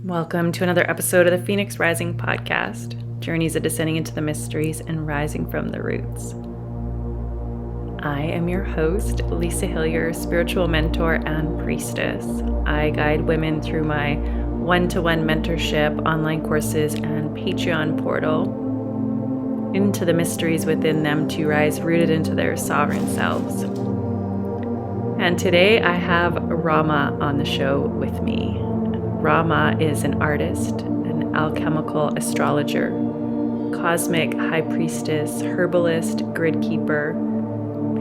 Welcome to another episode of the Phoenix Rising podcast, journeys of descending into the mysteries and rising from the roots. I am your host, Lisa Hillyer, spiritual mentor and priestess. I guide women through my one-to-one mentorship, online courses, and Patreon portal into the mysteries within them to rise rooted into their sovereign selves. And today I have Ra Ma on the show with me. Ra Ma is an artist, an alchemical astrologer, cosmic high priestess, herbalist, grid keeper,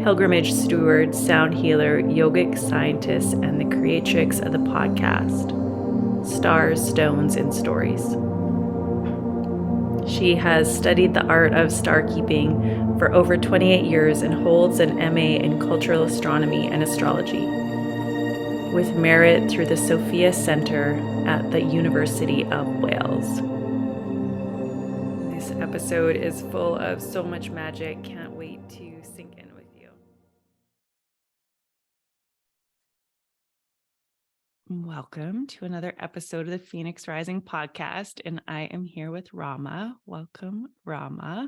pilgrimage steward, sound healer, yogic scientist, and the creatrix of the podcast, Stars, Stones, and Stories. She has studied the art of star keeping for over 28 years and holds an MA in cultural astronomy and astrology, with merit through the Sophia Center at the University of Wales. This episode is full of so much magic. Can't wait to sink in with you. Welcome to another episode of the Phoenix Rising podcast, and I am here with Ra Ma. Welcome, Ra Ma.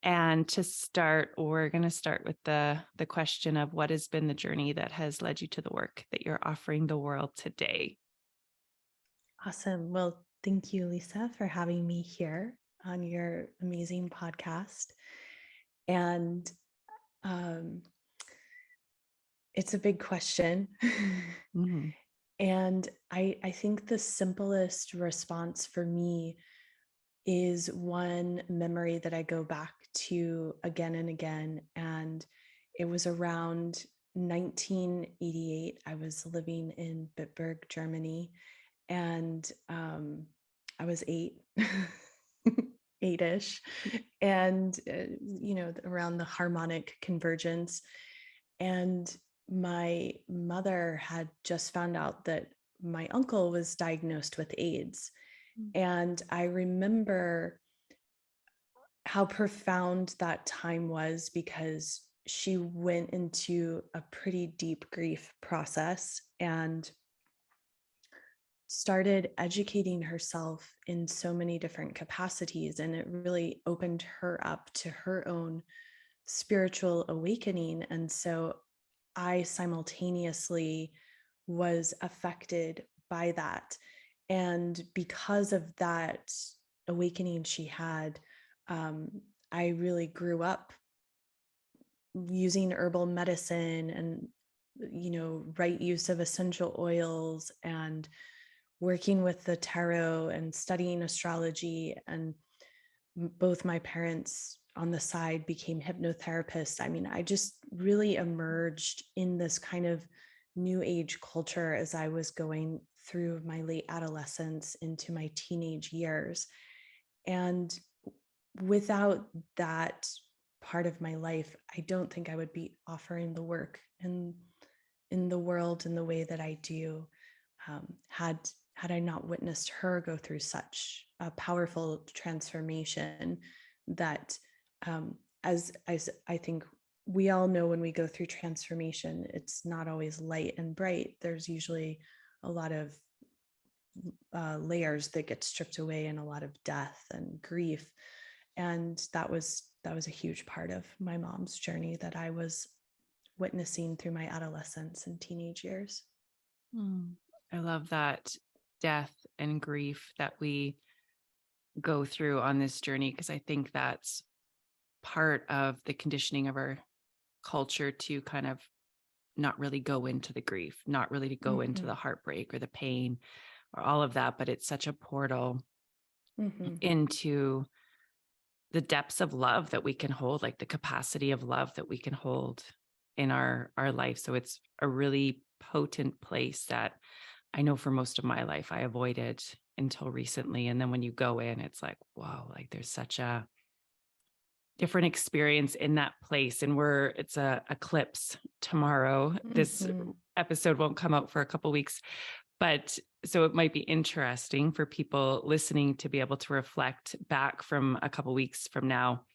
And to start, we're going to start with the question of what has been the journey that has led you to the work that you're offering the world today. Awesome. Well, thank you, Lisa, for having me here on your amazing podcast. And it's a big question. Mm-hmm. And I think the simplest response for me is one memory that I go back to again and again. And it was around 1988. I was living in Bitburg, Germany, and I was 8, 8-ish, and around the harmonic convergence. And my mother had just found out that my uncle was diagnosed with AIDS. And I remember how profound that time was, because she went into a pretty deep grief process and started educating herself in so many different capacities. And it really opened her up to her own spiritual awakening. And so I simultaneously was affected by that. And because of that awakening she had, I really grew up using herbal medicine and, right use of essential oils, and working with the tarot and studying astrology. And both my parents on the side became hypnotherapists. I mean, I just really emerged in this kind of new age culture as I was going through my late adolescence into my teenage years. And without that part of my life, I don't think I would be offering the work in the world in the way that I do, had I not witnessed her go through such a powerful transformation. That as I think we all know, when we go through transformation, it's not always light and bright. There's usually a lot of layers that get stripped away, and a lot of death and grief. And that was a huge part of my mom's journey that I was witnessing through my adolescence and teenage years. I love that death and grief that we go through on this journey, because I think that's part of the conditioning of our culture to kind of not really go into the grief, not really to go into the heartbreak or the pain or all of that. But it's such a portal into the depths of love that we can hold, like the capacity of love that we can hold in our life. So it's a really potent place that I know for most of my life I avoided until recently. And then when you go in, it's like, wow, like there's such a different experience in that place. And it's a eclipse tomorrow. This episode won't come out for a couple weeks, but so it might be interesting for people listening to be able to reflect back from a couple weeks from now,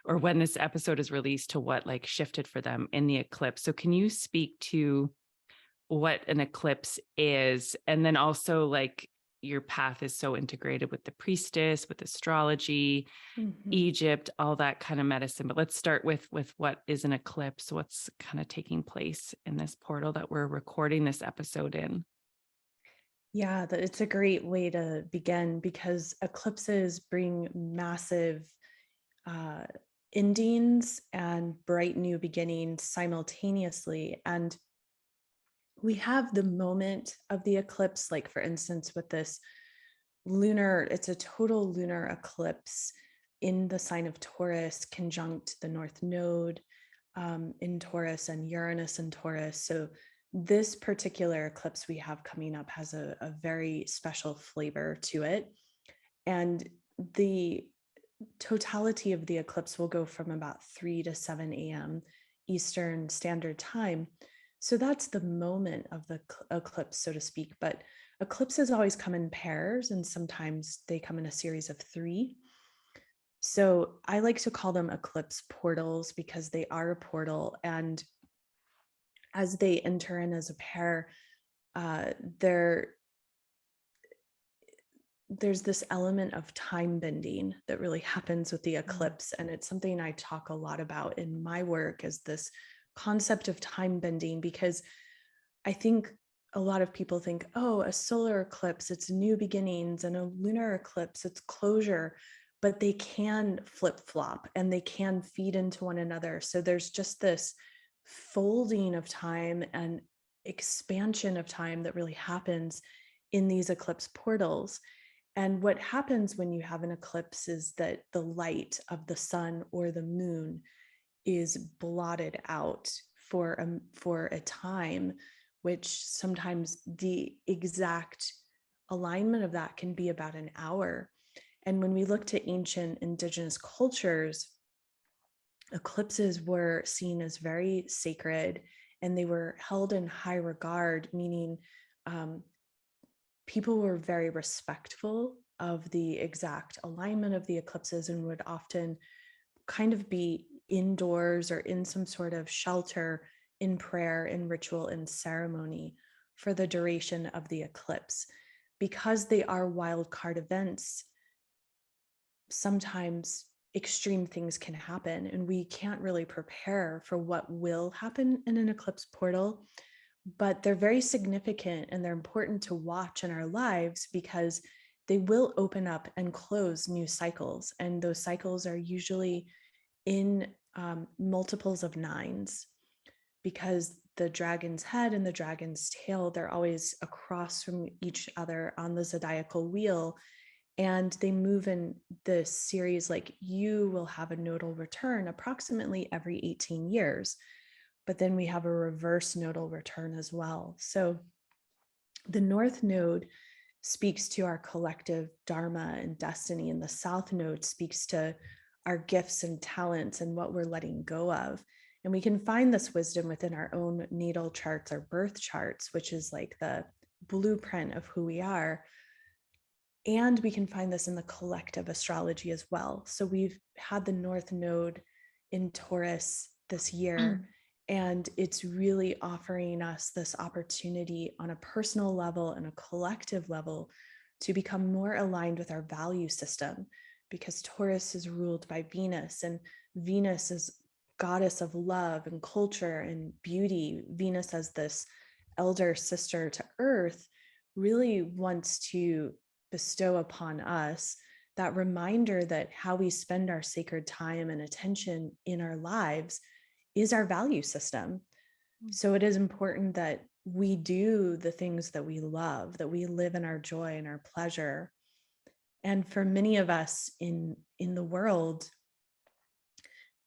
or when this episode is released, to what like shifted for them in the eclipse. So can you speak to what an eclipse is, and then also like your path is so integrated with the priestess, with astrology, Mhm. Egypt, all that kind of medicine. But let's start with what is an eclipse, what's kind of taking place in this portal that we're recording this episode in. Yeah, it's a great way to begin because eclipses bring massive uh, endings and bright new beginnings simultaneously. And we have the moment of the eclipse, like for instance, with this lunar, it's a total lunar eclipse in the sign of Taurus, conjunct the North Node in Taurus and Uranus in Taurus. So, this particular eclipse we have coming up has a very special flavor to it. And the totality of the eclipse will go from about 3 to 7 a.m. Eastern Standard Time. So that's the moment of the eclipse, so to speak. But eclipses always come in pairs, and sometimes they come in a series of three. So I like to call them eclipse portals because they are a portal. And as they enter in as a pair, uh, they're there's this element of time bending that really happens with the Mm. eclipse, and it's something I talk a lot about in my work, is this concept of time bending. Because I think a lot of people think, oh, a solar eclipse, it's new beginnings, and a lunar eclipse, it's closure, but they can flip flop and they can feed into one another. So there's just this folding of time and expansion of time that really happens in these eclipse portals. And what happens when you have an eclipse is that the light of the sun or the moon is blotted out for a time, which sometimes the exact alignment of that can be about an hour. And when we look to ancient indigenous cultures, eclipses were seen as very sacred and they were held in high regard, meaning um, people were very respectful of the exact alignment of the eclipses and would often kind of be indoors or in some sort of shelter in prayer, in ritual, in ceremony for the duration of the eclipse. Because they are wild card events, sometimes extreme things can happen and we can't really prepare for what will happen in an eclipse portal. But they're very significant and they're important to watch in our lives because they will open up and close new cycles. And those cycles are usually in multiples of nines, because the dragon's head and the dragon's tail, they're always across from each other on the zodiacal wheel. And they move in this series, like you will have a nodal return approximately every 18 years. But then we have a reverse nodal return as well. So the North Node speaks to our collective dharma and destiny, and the South Node speaks to our gifts and talents and what we're letting go of. And we can find this wisdom within our own natal charts or birth charts, which is like the blueprint of who we are. And we can find this in the collective astrology as well. So we've had the North Node in Taurus this year, and it's really offering us this opportunity on a personal level and a collective level to become more aligned with our value system, because Taurus is ruled by Venus, and Venus is goddess of love and culture and beauty. Venus, as this elder sister to Earth, really wants to bestow upon us that reminder that how we spend our sacred time and attention in our lives is our value system. So it is important that we do the things that we love, that we live in our joy and our pleasure. And for many of us in the world,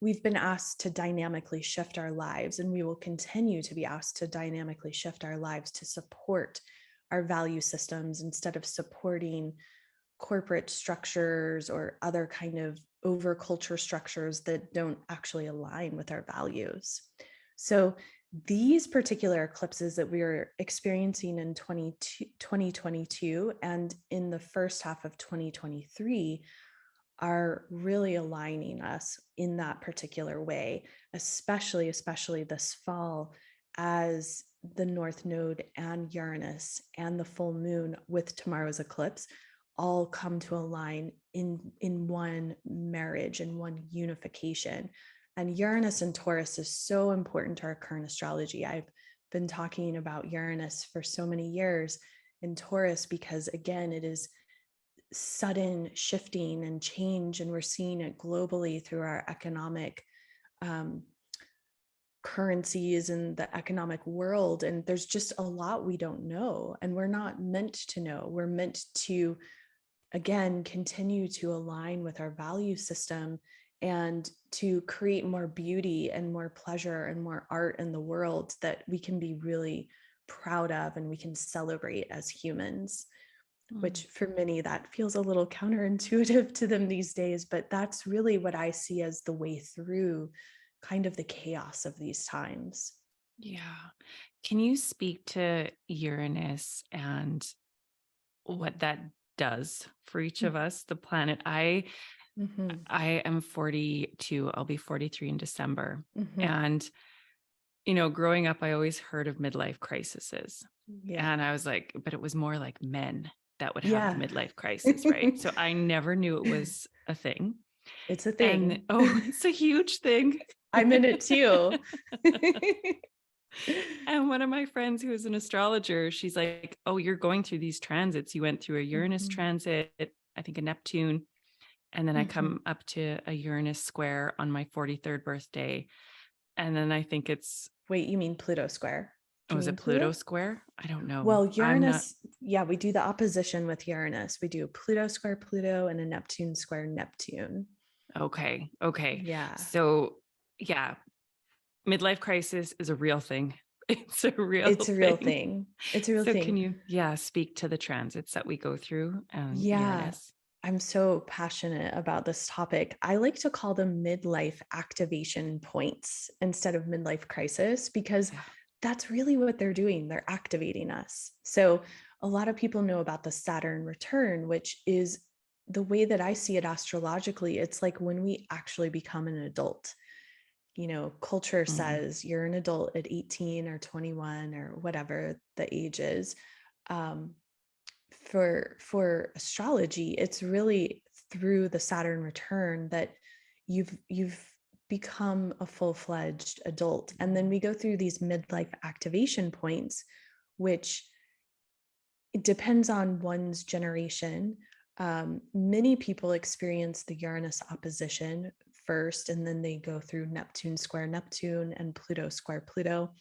we've been asked to dynamically shift our lives, and we will continue to be asked to dynamically shift our lives to support our value systems instead of supporting corporate structures or other kind of over culture structures that don't actually align with our values. So these particular eclipses that we are experiencing in 2022 and in the first half of 2023 are really aligning us in that particular way, especially this fall, as the North Node and Uranus and the full moon with tomorrow's eclipse all come to align in one marriage and one unification. And Uranus and Taurus is so important to our current astrology. I've been talking about Uranus for so many years in Taurus because, again, it is sudden shifting and change, and we're seeing it globally through our economic um, currencies and the economic world. And there's just a lot we don't know, and we're not meant to know. We're meant to, again, continue to align with our value system and to create more beauty and more pleasure and more art in the world that we can be really proud of and we can celebrate as humans, Mm. which for many that feels a little counterintuitive to them these days, but that's really what I see as the way through kind of the chaos of these times. Yeah. Can you speak to Uranus and what that does for each of us, the planet? Mm-hmm. I am 42. I'll be 43 in December. Mm-hmm. And growing up, I always heard of midlife crises. Yeah. And I was like, but it was more like men that would have the Yeah. midlife crisis, right? So I never knew it was a thing. It's a And thing. oh, it's a huge thing. I'm in it too. And one of my friends who is an astrologer, she's like, oh, you're going through these transits. You went through a Uranus Mhm. transit, I think a Neptune, and then I Mhm. come up to a Uranus square on my 43rd birthday. And then I think Wait, you mean Pluto square? Do you was mean it Pluto Pluto? square? I don't know. Well, I'm not. Uranus, yeah, we do the opposition with Uranus. We do a Pluto square Pluto and a Neptune square Neptune. Okay. Okay. Yeah. So, yeah, midlife crisis is a real thing. It's a real It's a real thing. thing. It's a real So, thing. can you, yeah, speak to the transits that we go through and Yeah. Uranus? I'm so passionate about this topic. I like to call them midlife activation points instead of midlife crisis because Yeah. that's really what they're doing. They're activating us. So, a lot of people know about the Saturn return, which is the way that I see it astrologically. It's like when we actually become an adult. Culture Mm, says you're an adult at 18 or 21 or whatever the age is. Um, for astrology, it's really through the Saturn return that you've become a full-fledged adult. And then we go through these midlife activation points, which it depends on one's generation. Many people experience the Uranus opposition first, and then they go through Neptune square Neptune and Pluto square Pluto.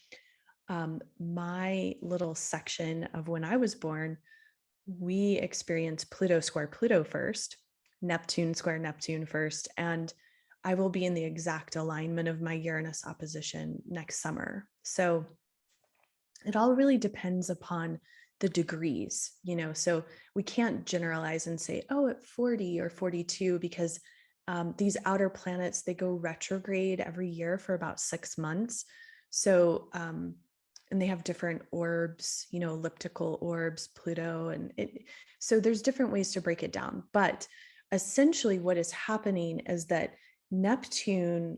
My little section of when I was born, we experienced Pluto square Pluto first, Neptune square Neptune first, and I will be in the exact alignment of my Uranus opposition next summer. So it all really depends upon the degrees, so we can't generalize and say, oh, at 40 or 42, because these outer planets, they go retrograde every year for about 6 months. So, and they have different orbs, elliptical orbs, Pluto, so there's different ways to break it down. But essentially, what is happening is that Neptune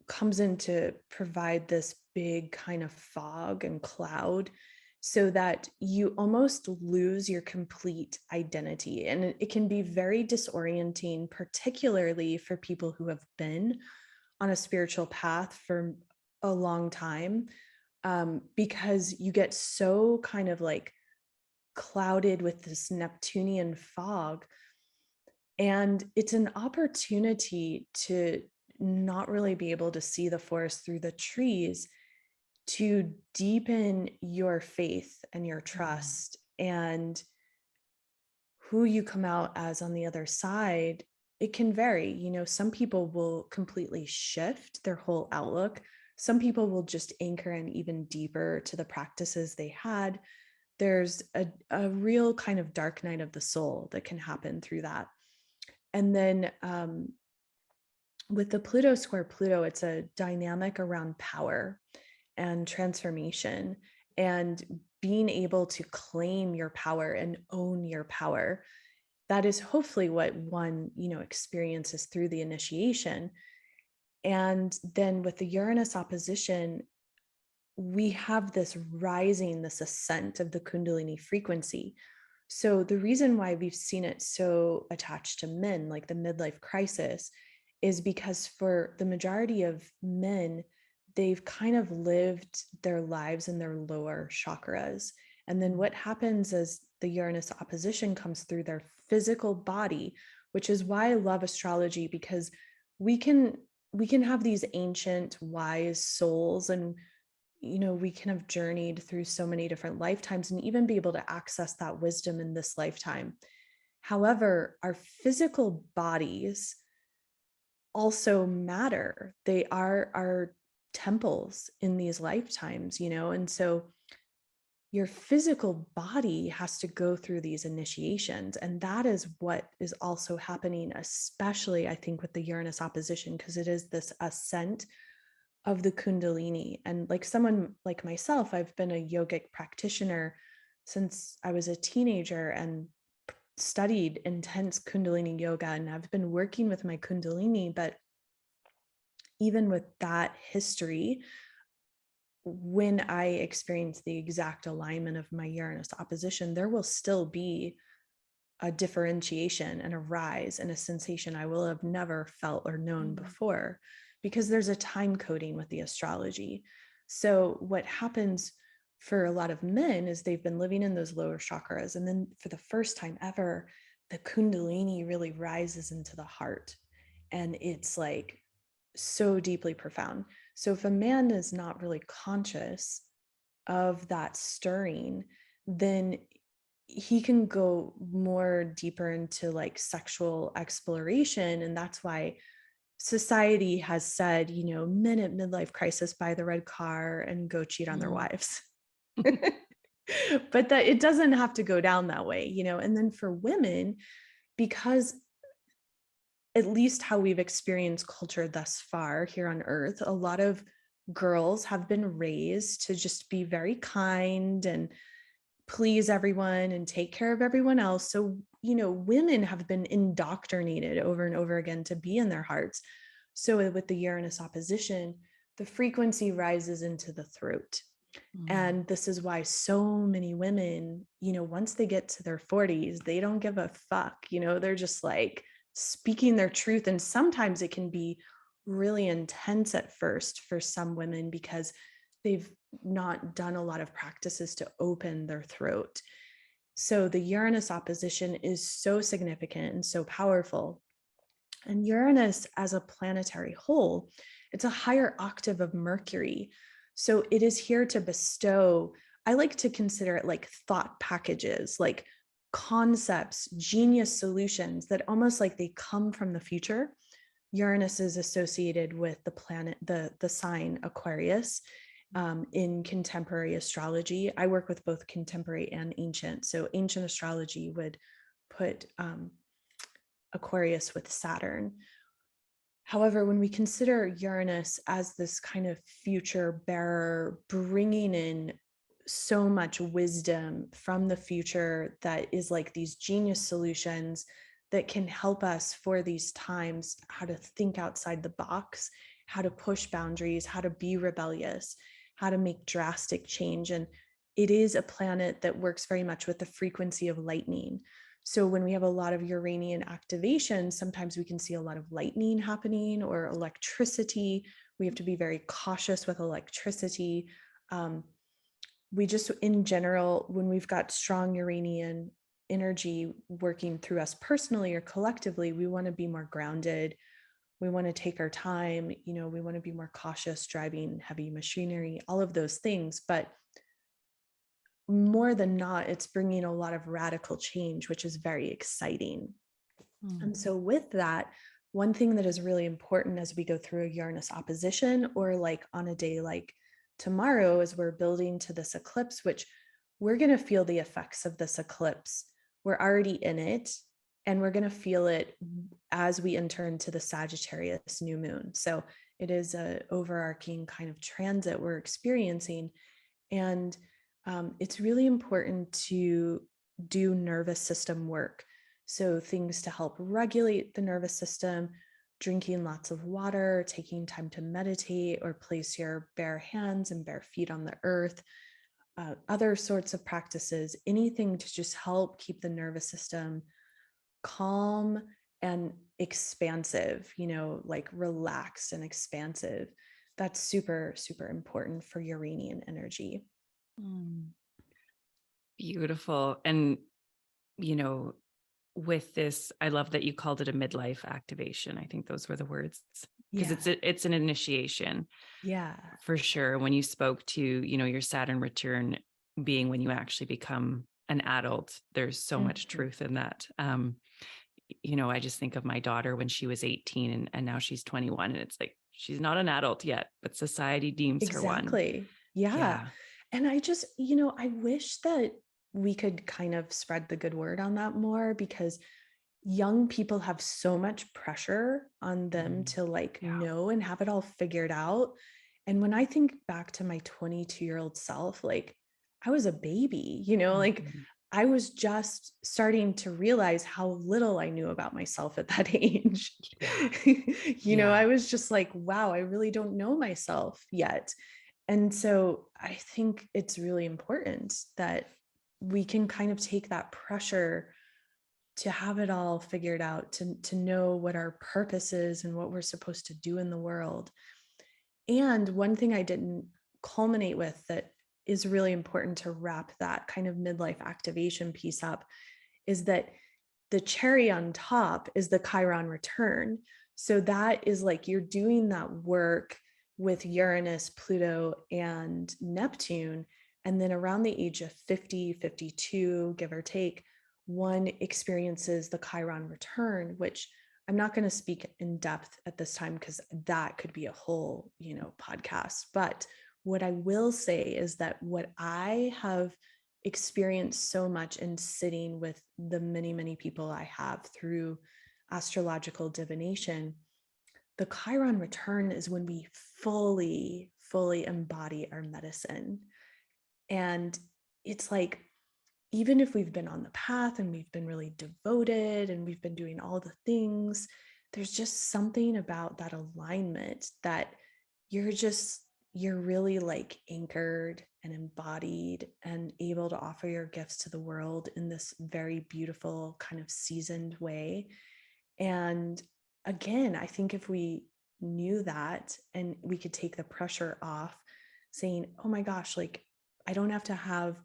comes in to provide this big kind of fog and cloud so that you almost lose your complete identity. And it can be very disorienting, particularly for people who have been on a spiritual path for a long time, because you get so kind of like clouded with this Neptunian fog. And it's an opportunity to not really be able to see the forest through the trees, to deepen your faith and your mm, trust, and who you come out as on the other side. It can vary. Some people will completely shift their whole outlook. Some people will just anchor in even deeper to the practices they had. There's a real kind of dark night of the soul that can happen through that. And then with the Pluto square Pluto, it's a dynamic around power and transformation and being able to claim your power and own your power. That is hopefully what one, experiences through the initiation. And then with the Uranus opposition, we have this rising, this ascent of the Kundalini frequency. So the reason why we've seen it so attached to men, like the midlife crisis, is because for the majority of men, they've kind of lived their lives in their lower chakras. And then Mm. what happens as the Uranus opposition comes through their physical body, which is why I love astrology, because we can we can have these ancient wise souls, and we can have journeyed through so many different lifetimes and even be able to access that wisdom in this lifetime. However, our physical bodies also matter. They are our temples in these lifetimes, and so your physical body has to go through these initiations. And that is what is also happening, especially, I think, with the Uranus opposition, because it is this ascent of the Kundalini. And like someone like myself, I've been a yogic practitioner since I was a teenager and studied intense Kundalini yoga. And I've been working with my Kundalini. But even with that history, when I experience the exact alignment of my Uranus opposition, there will still be a differentiation and a rise and a sensation I will have never felt or known Mm. before, because there's a time coding with the astrology. So what happens for a lot of men is they've been living in those lower chakras, and then for the first time ever, the Kundalini really rises into the heart, and it's like so deeply profound. So if a man is not really conscious of that stirring, then he can go more deeper into like sexual exploration. And that's why society has said, men at midlife crisis buy the red car and go cheat on their Mm. wives. But that it doesn't have to go down that way. And then for women, because at least how we've experienced culture thus far here on earth, a lot of girls have been raised to just be very kind and please everyone and take care of everyone else. So, women have been indoctrinated over and over again to be in their hearts. So, with the Uranus opposition, the frequency rises into the throat. Mm. And this is why so many women, once they get to their 40s, they don't give a fuck. They're just like speaking their truth. And sometimes it can be really intense at first for some women because they've not done a lot of practices to open their throat. So the Uranus opposition is so significant and so powerful. And Uranus, as a planetary whole, it's a higher octave of Mercury. So it is here to bestow, I like to consider it like thought packages, like concepts, genius solutions that almost like they come from the future. Uranus is associated with the planet, the sign Aquarius. In contemporary astrology, I work with both contemporary and ancient. So ancient astrology would put Aquarius with Saturn. However, when we consider Uranus as this kind of future bearer, bringing in so much wisdom from the future that is like these genius solutions that can help us for these times, how to think outside the box, how to push boundaries, how to be rebellious, how to make drastic change. And it is a planet that works very much with the frequency of lightning. So when we have a lot of Uranian activation, sometimes we can see a lot of lightning happening or electricity. We have to be very cautious with electricity. We just, in general, when we've got strong Uranian energy working through us personally or collectively, we want to be more grounded. We want to take our time. We want to be more cautious driving heavy machinery, all of those things. But more than not, it's bringing a lot of radical change, which is very exciting. Mm. And so, with that, one thing that is really important as we go through a Uranus opposition, or like on a day like tomorrow, as we're building to this eclipse, which we're going to feel the effects of this eclipse. We're already in it, and we're going to feel it as we enter into the Sagittarius new moon. So, it is an overarching kind of transit we're experiencing. And it's really important to do nervous system work. So, things to help regulate the nervous system, drinking lots of water, taking time to meditate, or place your bare hands and bare feet on the earth, other sorts of practices, anything to just help keep the nervous system calm and expansive, like relaxed and expansive. That's super, super important for Uranian energy. Mm, beautiful. And, you know, with this, I love that you called it a midlife activation. I think those were the words, because Yeah. it's an initiation Yeah. for sure. When you spoke to, your Saturn return being when you actually become an adult, there's so much Mhm. truth in that. I just think of my daughter when she was 18 and now she's 21, and it's like, she's not an adult yet, but society deems her one. Exactly. Yeah. Yeah. And I just, I wish that we could kind of spread the good word on that more, because young people have so much pressure on them Mhm. to like Yeah. know and have it all figured out. And when I think back to my 22-year-old self, like I was a baby, like Mhm. I was just starting to realize how little I knew about myself at that age. Yeah. I Yeah. was just like, wow, I really don't know myself yet. And so I think it's really important that we can kind of take that pressure to have it all figured out, to know what our purpose is and what we're supposed to do in the world. And one thing I didn't culminate with that is really important to wrap that kind of midlife activation piece up is that the cherry on top is the Chiron return. So that is like you're doing that work with Uranus, Pluto, and Neptune. And then around the age of 50, 52, give or take, one experiences the Chiron return, which I'm not going to speak in depth at this time because that could be a whole, podcast. But what I will say is that what I have experienced so much in sitting with the many, many people I have through astrological divination, the Chiron return is when we fully, fully embody our medicine. And it's like, even if we've been on the path and we've been really devoted and we've been doing all the things, there's just something about that alignment that you're just, you're really like anchored and embodied and able to offer your gifts to the world in this very beautiful kind of seasoned way. And again, I think if we knew that and we could take the pressure off, saying, oh my gosh, like I don't have to have,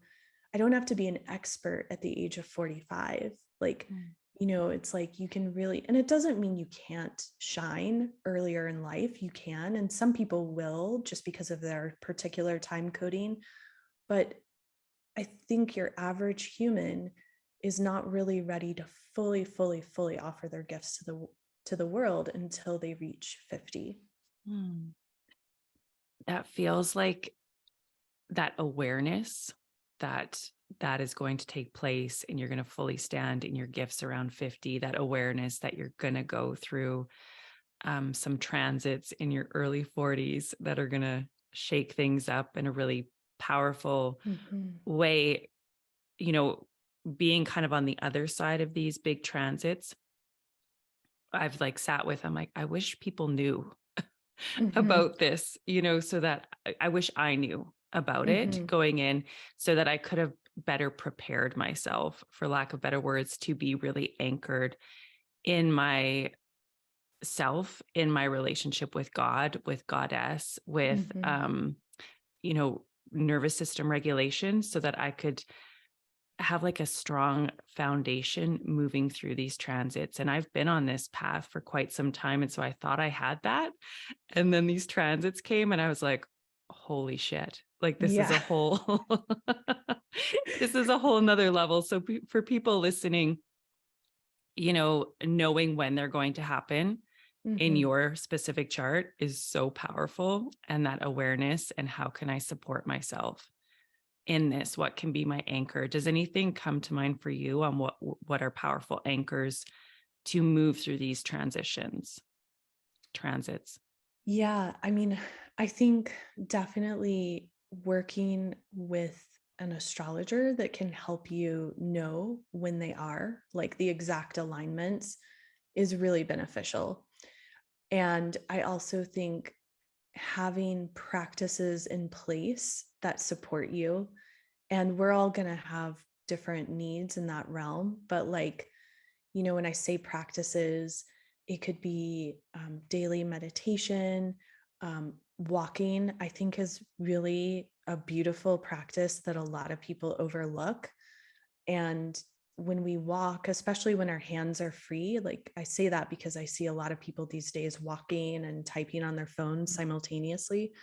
I don't have to be an expert at the age of 45. Like, Mm. it's like you can really, and it doesn't mean you can't shine earlier in life. You can, and some people will just because of their particular time coding. But I think your average human is not really ready to fully, fully, fully offer their gifts to the world until they reach 50. Mm. That feels like that awareness that that is going to take place and you're going to fully stand in your gifts around 50, that awareness that you're going to go through some transits in your early 40s that are going to shake things up in a really powerful Mm-hmm. way, you know, being kind of on the other side of these big transits. I've like sat with, I'm like, I wish people knew Mm-hmm. about this, so that I wish I knew about it Mm-hmm. going in so that I could have better prepared myself, for lack of better words, to be really anchored in my self, in my relationship with God, with Goddess, with, Mm-hmm. you know, nervous system regulation so that I could have like a strong foundation moving through these transits. And I've been on this path for quite some time. And so I thought I had that. And then these transits came and I was like, holy shit. Like this is Yeah. a whole this is a whole nother level. So for people listening, knowing when they're going to happen in Mm-hmm. your specific chart is so powerful. And that awareness, and how can I support myself in this? What can be my anchor? Does anything come to mind for you on what are powerful anchors to move through these transits? Yeah. I mean, I think definitely working with an astrologer that can help you know when they are, like the exact alignments, is really beneficial. And I also think having practices in place that support you, and we're all going to have different needs in that realm, but like, when I say practices, it could be daily meditation. Walking, I think, is really a beautiful practice that a lot of people overlook. And when we walk, especially when our hands are free, like I say that because I see a lot of people these days walking and typing on their phones simultaneously.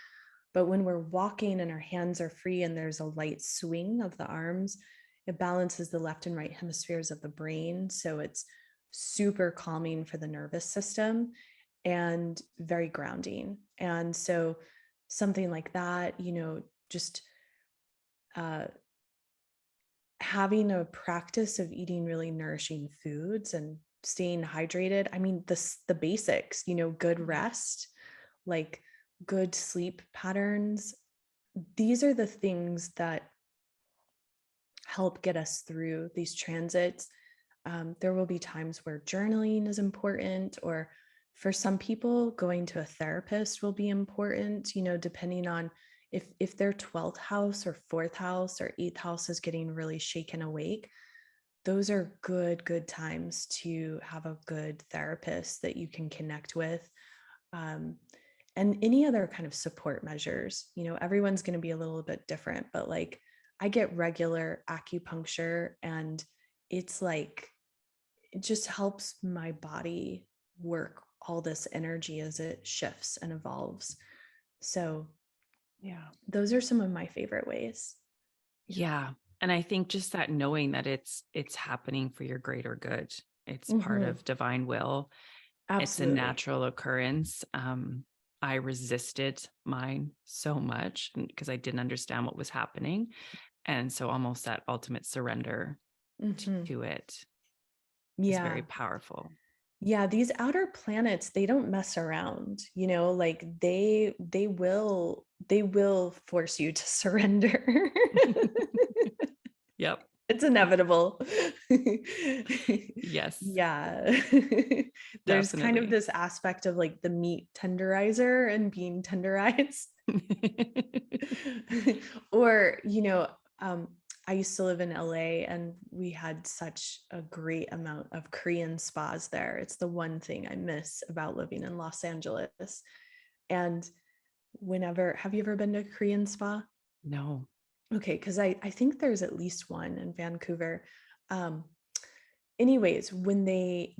But when we're walking and our hands are free and there's a light swing of the arms, it balances the left and right hemispheres of the brain. So it's super calming for the nervous system and very grounding. And so something like that, just uh, having a practice of eating really nourishing foods and staying hydrated. I mean, the basics, good rest, like good sleep patterns. These are the things that help get us through these transits. There will be times where journaling is important, or for some people, going to a therapist will be important, depending on if their 12th house or 4th house or 8th house is getting really shaken awake. Those are good times to have a good therapist that you can connect with. Um, and any other kind of support measures. Everyone's going to be a little bit different, but like I get regular acupuncture, and it's like it just helps my body work all this energy as it shifts and evolves. So Yeah. those are some of my favorite ways. Yeah. And I think just that knowing that it's happening for your greater good. It's part Hmm. of divine will. It's a Absolutely. natural occurrence. I resisted mine so much because I didn't understand what was happening. And so almost that ultimate surrender Hmm. to it is very Yeah. powerful. Yeah, these outer planets, they don't mess around, like they will force you to surrender. Yep. It's inevitable. Yes, Yeah. There's kind of definitely. this aspect of like the meat tenderizer and being tenderized. Or, um, I used to live in LA, and we had such a great amount of Korean spas there. It's the one thing I miss about living in Los Angeles. And have you ever been to a Korean spa? No. Okay, because I think there's at least one in Vancouver. Um, anyways, when they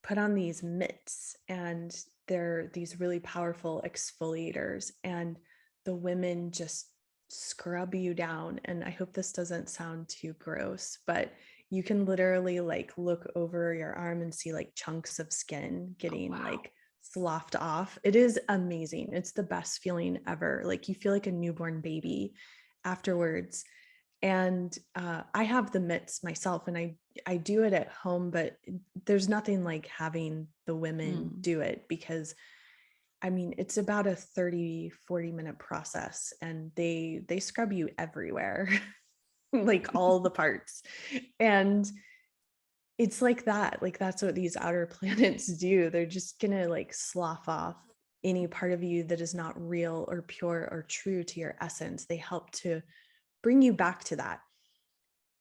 put on these mitts, and they're these really powerful exfoliators, and the women just scrub you down. And I hope this doesn't sound too gross, but you can literally like look over your arm and see like chunks of skin Oh, getting wow. like sloughed off. It is amazing. It's the best feeling ever. Like you feel like a newborn baby afterwards. And I have the mitts myself, and I do it at home, but there's nothing like having the women Mm. do it, because I mean, it's about a 30-40 minute process, and they scrub you everywhere, like all the parts. And it's like that. Like that's what these outer planets do. They're just gonna like slough off any part of you that is not real or pure or true to your essence. They help to bring you back to that.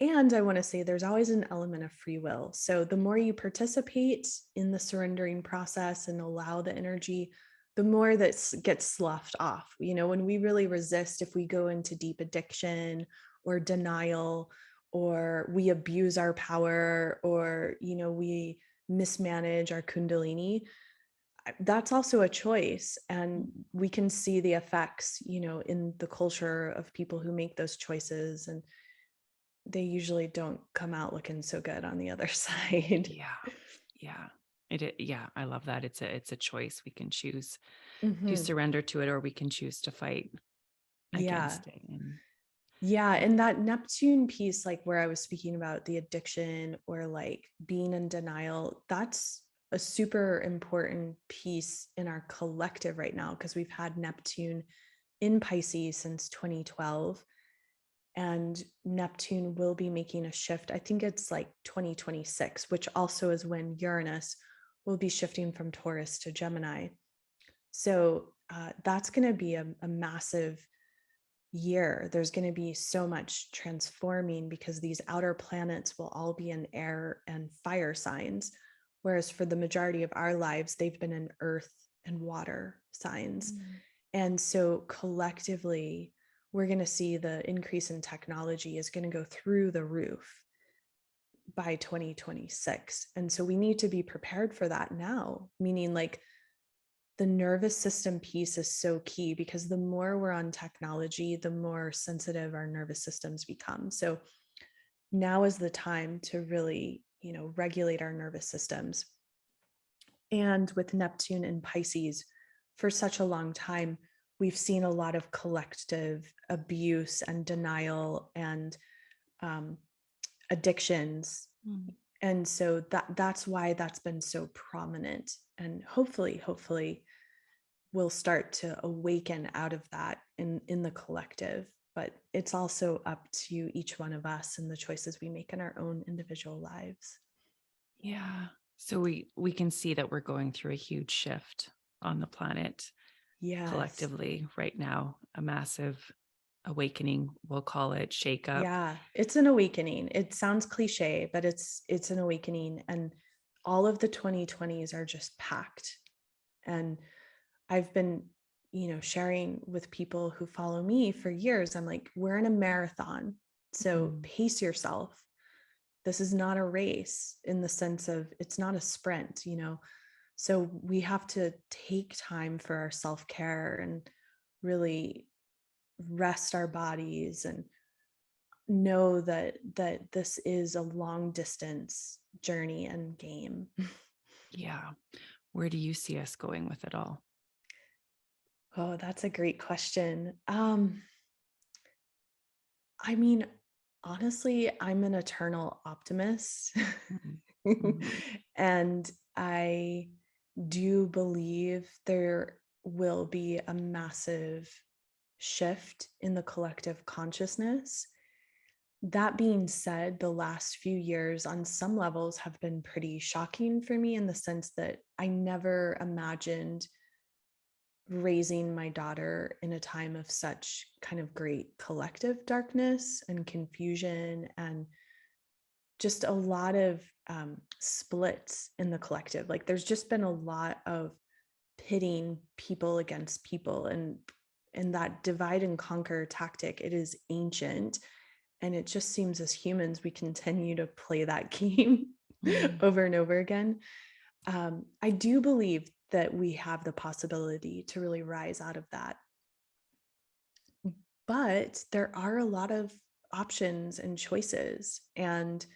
And I want to say there's always an element of free will. So the more you participate in the surrendering process and allow the energy, the more that gets sloughed off. When we really resist, if we go into deep addiction or denial, or we abuse our power, or, we mismanage our kundalini, that's also a choice. And we can see the effects, in the culture of people who make those choices. And they usually don't come out looking so good on the other side. Yeah. Yeah. Yeah, I love that. It's a choice. We can choose to Hmm. surrender to it, or we can choose to fight Yeah. against it. And Yeah. And that Neptune piece, like where I was speaking about the addiction or like being in denial, that's a super important piece in our collective right now, because we've had Neptune in Pisces since 2012. And Neptune will be making a shift. I think it's like 2026, which also is when Uranus will be shifting from Taurus to Gemini. So that's going to be a massive year. There's going to be so much transforming because these outer planets will all be in air and fire signs. Whereas for the majority of our lives, they've been in earth and water signs. Mm. And so collectively, we're going to see the increase in technology is going to go through the roof by 2026. And so we need to be prepared for that now, meaning like the nervous system piece is so key because the more we're on technology, the more sensitive our nervous systems become. So now is the time to really, regulate our nervous systems. And with Neptune and Pisces, for such a long time, we've seen a lot of collective abuse and denial and addictions. Mm. And so that's why that's been so prominent. And hopefully we'll start to awaken out of that in the collective. But it's also up to each one of us and the choices we make in our own individual lives. Yeah. So we can see that we're going through a huge shift on the planet Yes. collectively right now, a massive awakening, we'll call it, shake up. Yeah, it's an awakening. It sounds cliche, but it's an awakening, and all of the 2020s are just packed. And I've been, sharing with people who follow me for years. I'm like, we're in a marathon. So Mm. pace yourself. This is not a race in the sense of it's not a sprint. So we have to take time for our self-care and really rest our bodies and know that this is a long distance journey and game. Yeah. Where do you see us going with it all? Oh, that's a great question. I mean, honestly, I'm an eternal optimist. Mhm. Mhm. And I do believe there will be a massive shift in the collective consciousness. That being said, the last few years on some levels have been pretty shocking for me in the sense that I never imagined raising my daughter in a time of such kind of great collective darkness and confusion and just a lot of splits in the collective. Like there's just been a lot of pitting people against people, and that divide and conquer tactic, it is ancient. And it just seems as humans, we continue to play that game Mm. over and over again. I do believe that we have the possibility to really rise out of that. But there are a lot of options and choices. And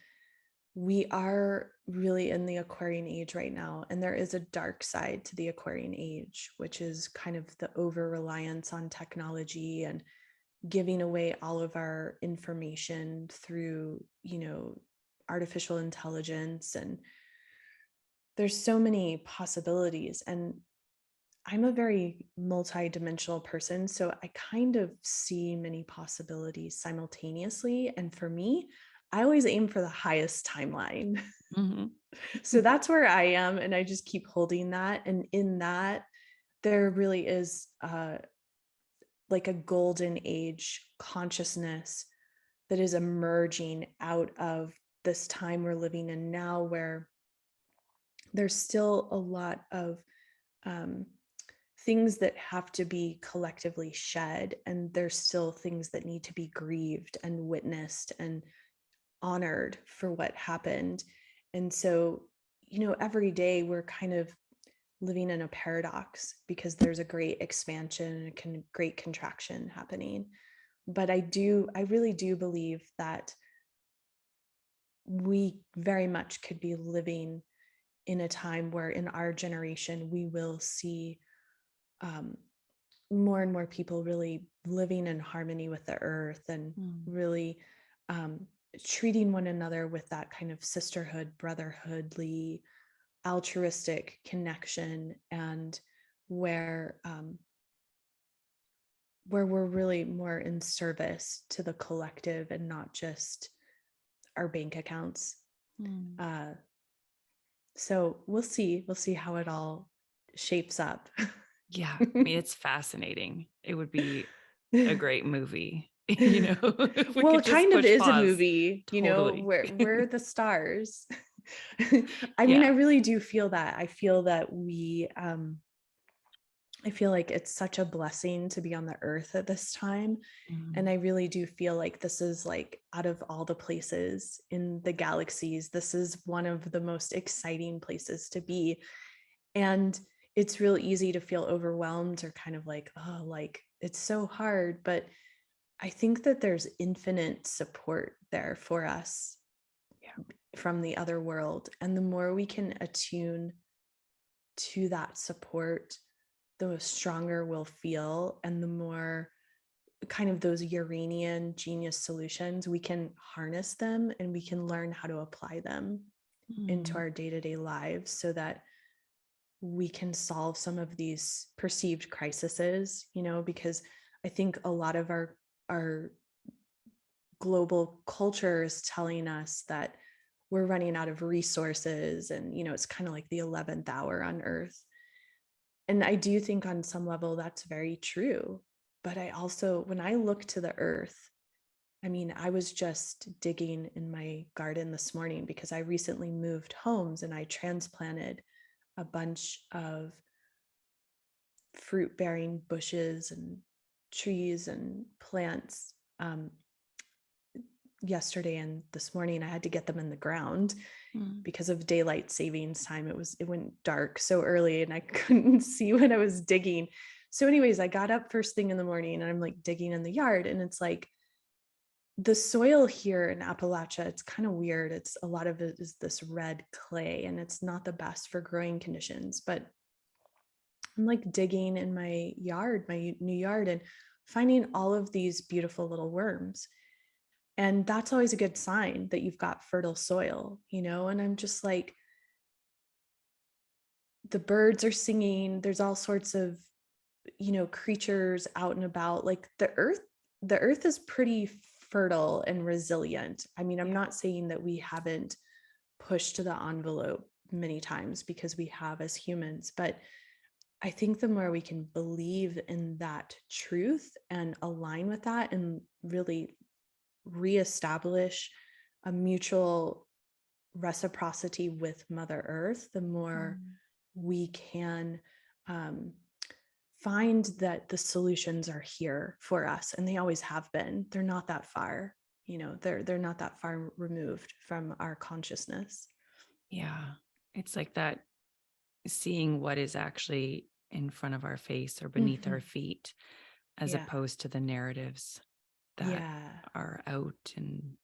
we are really in the Aquarian age right now. And there is a dark side to the Aquarian age, which is kind of the over reliance on technology and giving away all of our information through, artificial intelligence. And there's so many possibilities. And I'm a very multidimensional person. So I kind of see many possibilities simultaneously. And for me, I always aim for the highest timeline. Mhm. So that's where I am. And I just keep holding that. And in that, there really is like a golden age consciousness that is emerging out of this time we're living in now, where there's still a lot of um, things that have to be collectively shed, and there's still things that need to be grieved and witnessed and honored for what happened. And so, every day we're kind of living in a paradox because there's a great expansion and a great contraction happening. But I really do believe that we very much could be living in a time where in our generation we will see um, more and more people really living in harmony with the earth and Mm. really um, treating one another with that kind of sisterhood, brotherhoodly, altruistic connection, and where where we're really more in service to the collective and not just our bank accounts. Mm. Uh, So we'll see how it all shapes up. Yeah, I mean, it's fascinating. It would be a great movie, you know, if we Well, could it just kind of push is a pause. movie, you know, Totally. we're the stars. I mean, I Yeah. really do feel that. I feel that I feel like it's such a blessing to be on the earth at this time. And Mm, I really do feel like this is like out of all the places in the galaxies, this is one of the most exciting places to be. And it's real easy to feel overwhelmed or kind of like, oh, like it's so hard. But I think that there's infinite support there for us yeah. from the other world. And the more we can attune to that support, the stronger we'll feel. And the more kind of those Uranian genius solutions, we can harness them and we can learn how to apply them into Mm, our day to day lives so that we can solve some of these perceived crises, you know, because I think a lot of our global culture is telling us that we're running out of resources and you know it's kind of like the 11th hour on earth, and I do think on some level that's very true. But I also, when I look to the earth, I mean, I was just digging in my garden this morning because I recently moved homes and I transplanted a bunch of fruit bearing bushes and trees and plants yesterday and this morning. I had to get them in the ground mm, because of daylight savings time. It went dark so early and I couldn't see what I was digging. So anyways, I got up first thing in the morning and I'm like digging in the yard, and it's like the soil here in Appalachia, it's kind of weird. It's a lot of it is this red clay and it's not the best for growing conditions, but I'm like digging in my yard, my new yard, and finding all of these beautiful little worms. And that's always a good sign that you've got fertile soil, you know? And I'm just like, the birds are singing, there's all sorts of, you know, creatures out and about. Like the earth is pretty fertile and resilient. I mean, I'm yeah. not saying that we haven't pushed to the envelope many times, because we have as humans, but I think the more we can believe in that truth and align with that and really reestablish a mutual reciprocity with Mother Earth, the more Mm, we can um, find that the solutions are here for us, and they always have been. They're not that far, you know. They're not that far removed from our consciousness. yeah. It's like that, seeing what is actually in front of our face or beneath Hmm. our feet, as Yeah, opposed to the narratives that yeah. are out in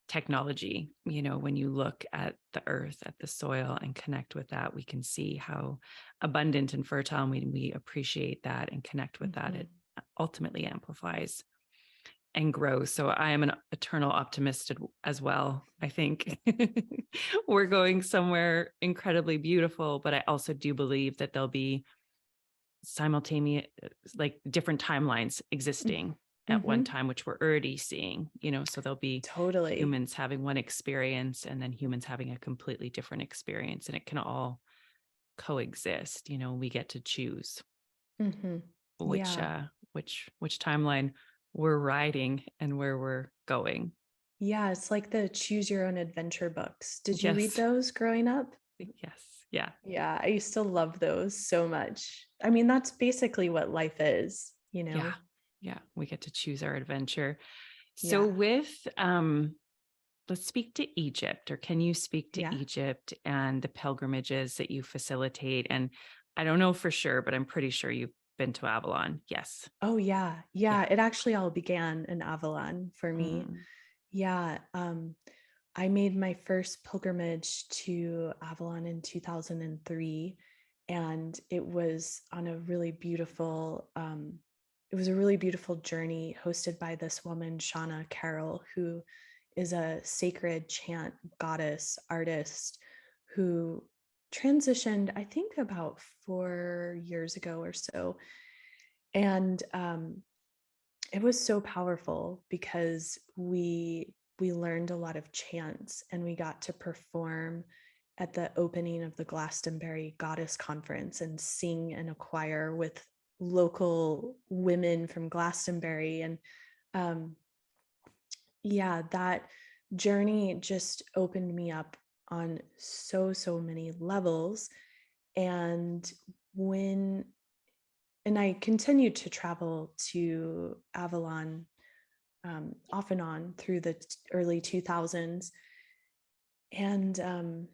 technology. You know, when you look at the earth, at the soil, and connect with that, we can see how abundant and fertile. And when we appreciate that and connect with that, Hmm. it ultimately amplifies and grows. So I am an eternal optimist as well. I think we're going somewhere incredibly beautiful, but I also do believe that there'll be simultaneous, like different timelines existing at one Hmm. time, which we're already seeing, you know. So there'll be Totally. humans having one experience and then humans having a completely different experience, and it can all coexist. You know, we get to choose Hmm. which Yeah. which timeline we're riding and where we're going. Yeah, it's like the choose your own adventure books. Did you read Yes. those growing up? Yes. Yeah. Yeah, I used to love those so much. I mean, that's basically what life is, you Yeah. know? Yeah. We get to choose our adventure. So Yeah. with let's speak to Egypt, or can you speak to Yeah. Egypt and the pilgrimages that you facilitate? And I don't know for sure, but I'm pretty sure you've been to Avalon. Yes. Oh, yeah. Yeah. Yeah. It actually all began in Avalon for me. Mm, Yeah. I made my first pilgrimage to Avalon in 2003, and it was on a really beautiful, it was a really beautiful journey hosted by this woman, Shauna Carroll, who is a sacred chant goddess artist who transitioned, I think, about 4 years ago or so. And it was so powerful because we learned a lot of chants and we got to perform at the opening of the Glastonbury Goddess Conference and sing in a choir with local women from Glastonbury. And um, yeah, that journey just opened me up on so many levels. And when, and I continued to travel to Avalon off and on through the early 2000s. And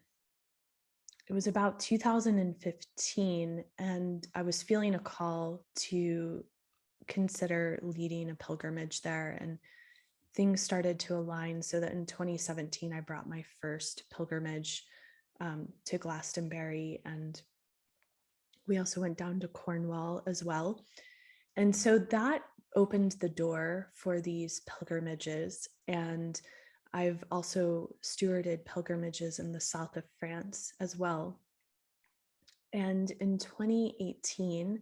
it was about 2015, and I was feeling a call to consider leading a pilgrimage there. And things started to align so that in 2017, I brought my first pilgrimage to Glastonbury. And we also went down to Cornwall as well. And so that opened the door for these pilgrimages. And I've also stewarded pilgrimages in the south of France as well. And in 2018,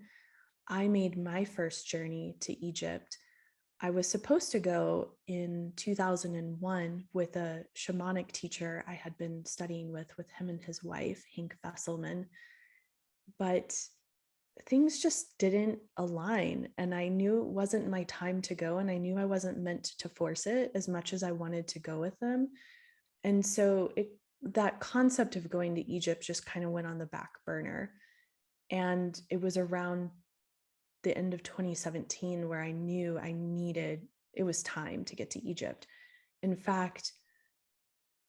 I made my first journey to Egypt. I was supposed to go in 2001 with a shamanic teacher I had been studying with him and his wife, Hank Vesselman. But things just didn't align. And I knew it wasn't my time to go. And I knew I wasn't meant to force it as much as I wanted to go with them. And so that concept of going to Egypt just kind of went on the back burner. And it was around the end of 2017 where I knew it was time to get to Egypt. In fact,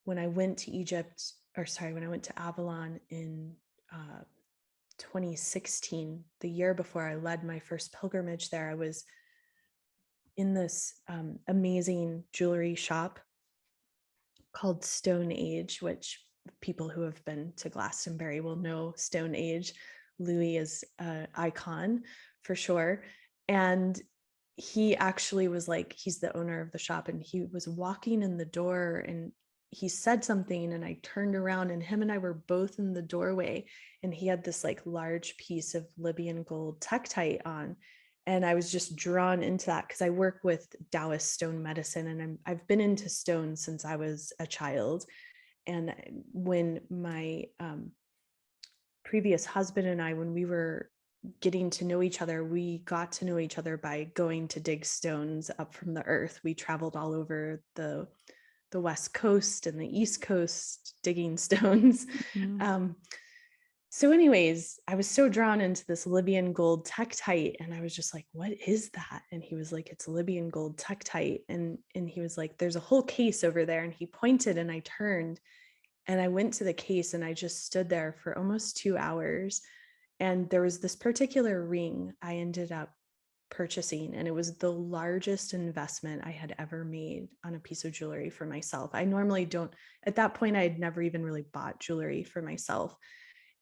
when I went to when I went to Avalon in 2016, the year before I led my first pilgrimage there, I was in this amazing jewelry shop called Stone Age, which people who have been to Glastonbury will know Stone Age. Louis is an icon for sure. And he actually was like, he's the owner of the shop, and he was walking in the door and he said something, and I turned around and him and I were both in the doorway, and he had this like large piece of Libyan gold tektite on. And I was just drawn into that because I work with Taoist stone medicine, and I've been into stone since I was a child. And when my previous husband and I, when we were getting to know each other, we got to know each other by going to dig stones up from the earth. We traveled all over the West Coast and the East Coast digging stones. Mhm. So anyways, I was so drawn into this Libyan gold tektite, and I was just like, what is that? And he was like, it's Libyan gold tektite. And he was like, there's a whole case over there. And he pointed, and I turned and I went to the case, and I just stood there for almost 2 hours. And there was this particular ring I ended up purchasing, and it was the largest investment I had ever made on a piece of jewelry for myself. I normally don't, at that point, I had never even really bought jewelry for myself.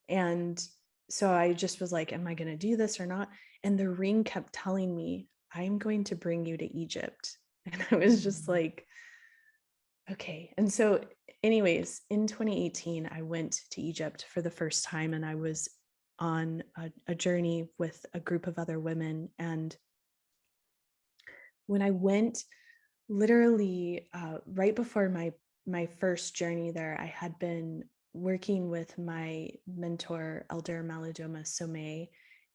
And so I just was like, am I going to do this or not? And the ring kept telling me, I'm going to bring you to Egypt. And I was just like, okay. And so, anyways, in 2018, I went to Egypt for the first time, and I was on a journey with a group of other women. And when I went, literally right before my first journey there, I had been working with my mentor, Elder Malidoma Somé,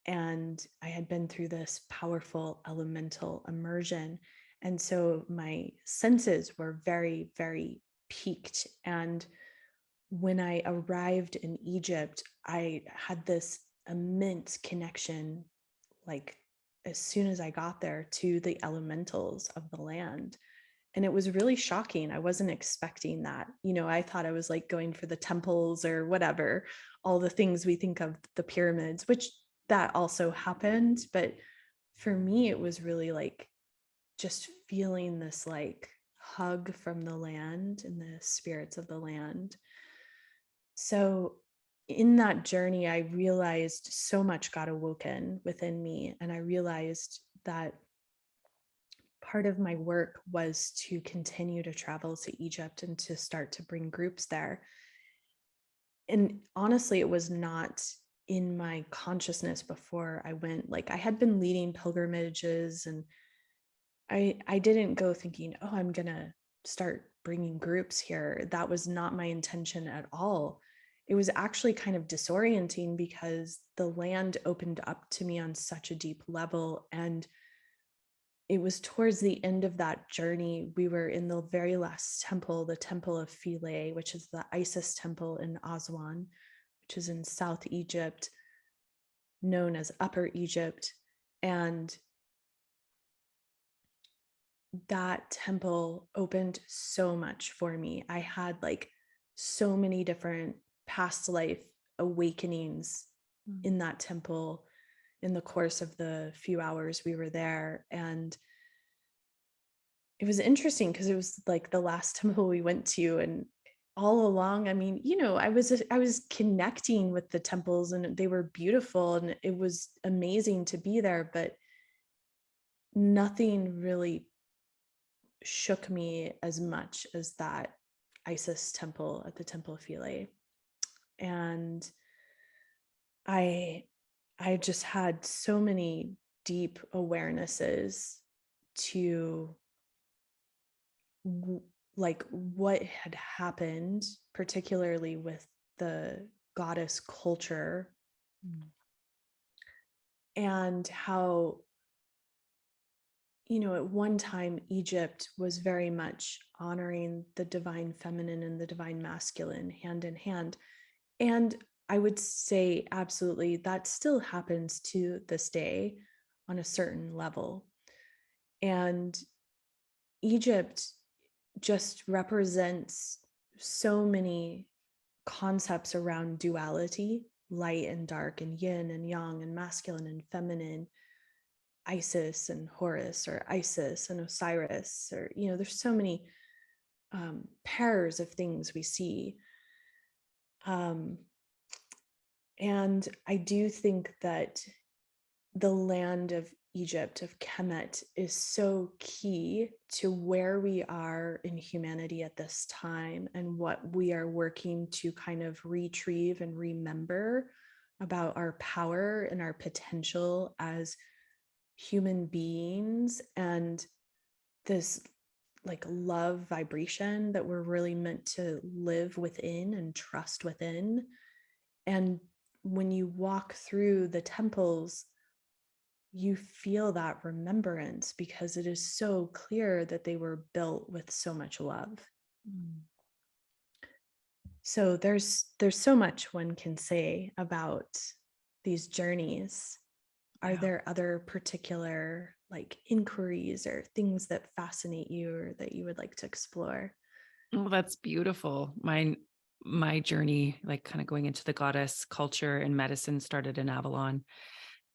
and I had been through this powerful elemental immersion. And so my senses were very, very peaked. And when I arrived in Egypt, I had this immense connection, like as soon as I got there, to the elementals of the land. And it was really shocking. I wasn't expecting that. I thought I was like going for the temples or whatever, all the things we think of, the pyramids, which that also happened. But for me, it was really like just feeling this like hug from the land and the spirits of the land. So in that journey, I realized so much got awoken within me. And I realized that part of my work was to continue to travel to Egypt and to start to bring groups there. And honestly, it was not in my consciousness before I went. Like I had been leading pilgrimages, and I didn't go thinking, oh, I'm going to start bringing groups here. That was not my intention at all. it was actually kind of disorienting because the land opened up to me on such a deep level. And it was towards the end of that journey, we were in the very last temple, the Temple of Philae, which is the Isis temple in Aswan, which is in South Egypt, known as Upper Egypt. And that temple opened so much for me. I had like so many different past life awakenings in that temple in the course of the few hours we were there. And it was interesting because it was like the last temple we went to. And all along, I mean, I was connecting with the temples and they were beautiful and it was amazing to be there, but nothing really shook me as much as that Isis temple at the Temple of Philae. And I I just had so many deep awarenesses to like what had happened, particularly with the goddess culture, and how, at one time, Egypt was very much honoring the divine feminine and the divine masculine hand in hand. And I would say, absolutely, that still happens to this day on a certain level. And Egypt just represents so many concepts around duality, light and dark, and yin and yang, and masculine and feminine, Isis and Horus, or Isis and Osiris, or, there's so many pairs of things we see. Um, and I do think that the land of Egypt, of Kemet, is so key to where we are in humanity at this time and what we are working to kind of retrieve and remember about our power and our potential as human beings, and this like love vibration that we're really meant to live within and trust within. And when you walk through the temples, you feel that remembrance because it is so clear that they were built with so much love. So there's so much one can say about these journeys. Are there other particular like inquiries or things that fascinate you or that you would like to explore? Oh, that's beautiful. My journey, like kind of going into the goddess culture and medicine, started in Avalon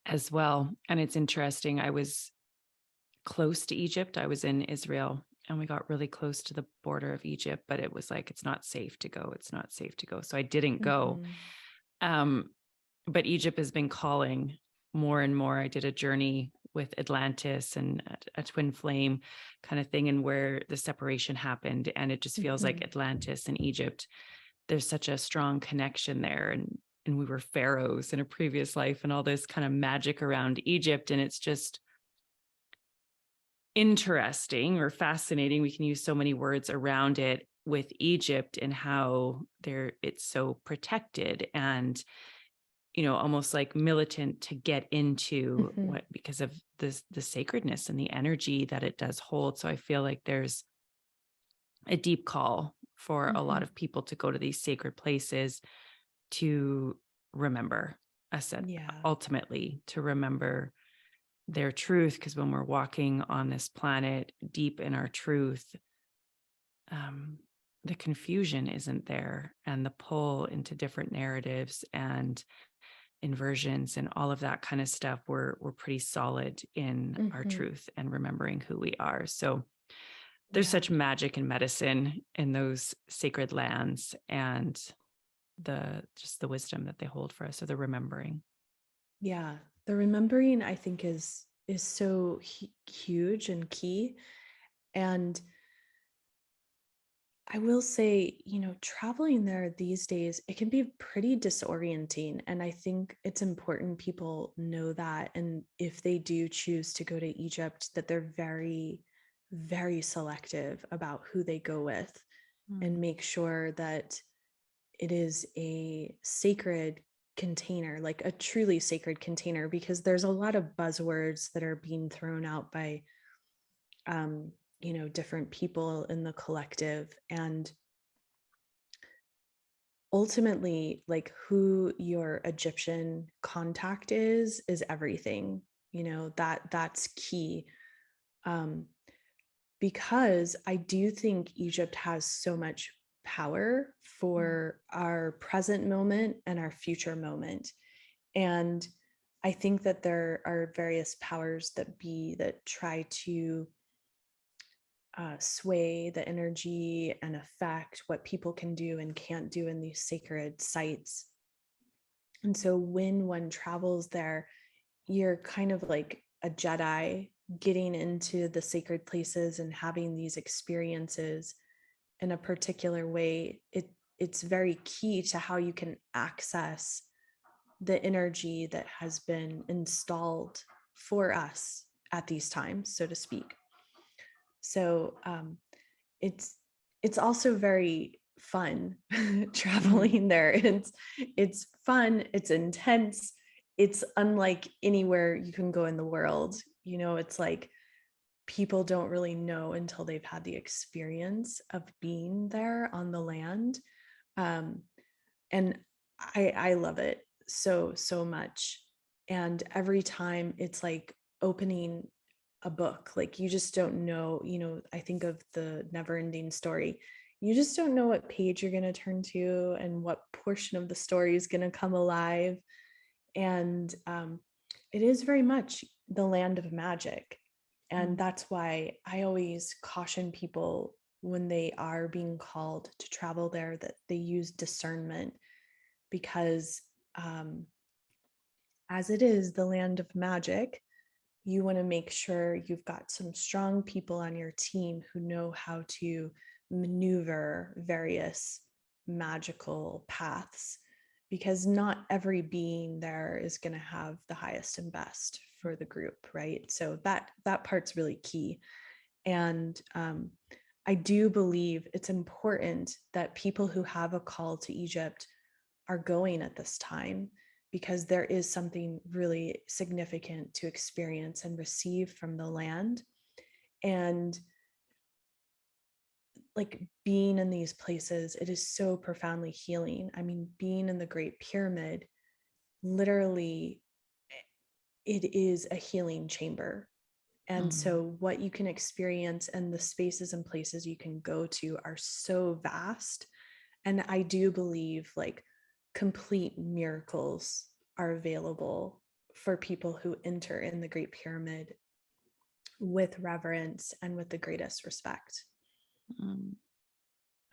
as well. And it's interesting. I was close to Egypt. I was in Israel and we got really close to the border of Egypt, but it was like, it's not safe to go. It's not safe to go. So I didn't go. Mhm. Um, but Egypt has been calling more and more. I did a journey with Atlantis and a twin flame kind of thing, and where the separation happened. And it just feels like Mhm. Atlantis and Egypt, there's such a strong connection there. And we were pharaohs in a previous life and all this kind of magic around Egypt. And it's just interesting or fascinating. We can use so many words around it with Egypt and how it's so protected and almost like militant to get into Mhm. because of the sacredness and the energy that it does hold. So I feel like there's a deep call for a lot Mhm. of people to go to these sacred places to remember us, Yeah. ultimately to remember their truth. Because when we're walking on this planet deep in our truth, um, the confusion isn't there, and the pull into different narratives and inversions and all of that kind of stuff, we're pretty solid in our Mhm. truth and remembering who we are. So there's Yeah. such magic and medicine in those sacred lands, and the wisdom that they hold for us. So the remembering. Yeah. The remembering, I think, is so huge and key. And I will say, traveling there these days, it can be pretty disorienting. And I think it's important people know that. And if they do choose to go to Egypt, that they're very, very selective about who they go with and make sure that it is a sacred container, like a truly sacred container, because there's a lot of buzzwords that are being thrown out by different people in the collective. And ultimately, like, who your Egyptian contact is everything. That's key. um because I do think Egypt has so much power Mm. for our present moment and our future moment. And I think that there are various powers that try to sway the energy and affect what people can do and can't do in these sacred sites. And so when one travels there, you're kind of like a Jedi getting into the sacred places and having these experiences in a particular way. It's very key to how you can access the energy that has been installed for us at these times, so to speak. So it's it's also very fun Mm. traveling there. It's fun, it's intense, it's unlike anywhere you can go in the world. It's like people don't really know until they've had the experience of being there on the land. um, and I love it so much. And every time it's like opening a book, like you just don't know. I think of the never ending story. You just don't know what page you're going to turn to and what portion of the story is going to come alive. And it is very much the land of magic. And Mm. that's why I always caution people when they are being called to travel there that they use discernment, because um, as it is the land of magic, you want to make sure you've got some strong people on your team who know how to maneuver various magical paths, because not every being there is going to have the highest and best for the group, right? So that part's really key. And I do believe it's important that people who have a call to Egypt are going at this time, because there is something really significant to experience and receive from the land. And like being in these places, it is so profoundly healing. I mean, being in the Great Pyramid, literally, it is a healing chamber. And Mm. so, what you can experience and the spaces and places you can go to are so vast. And I do believe like complete miracles are available for people who enter in the Great Pyramid with reverence and with the greatest respect. Mm.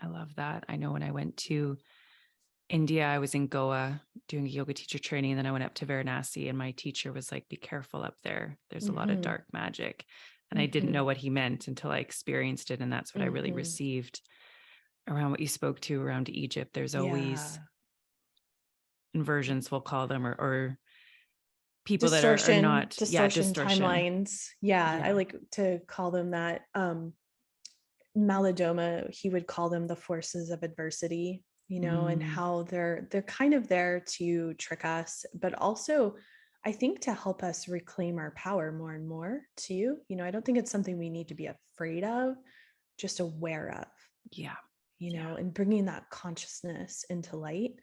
I love that. I know when I went to India, I was in Goa doing a yoga teacher training. And then I went up to Varanasi, and my teacher was like, be careful up there. There's a lot of Mm-hmm. dark magic. And I didn't Mm-hmm. know what he meant until I experienced it. And that's what I really Mm-hmm. received around what you spoke to around Egypt. There's always Yeah. inversions, we'll call them, or people that are Distortion, not, yeah, distortion distortion. timelines. Yeah, I Yeah. like to call them that. Malidoma, he would call them the forces of adversity, and Mm. how they're kind of there to trick us, but also I think to help us reclaim our power more and more too. I don't think it's something we need to be afraid of, just aware of, Yeah. Yeah. and bringing that consciousness into light.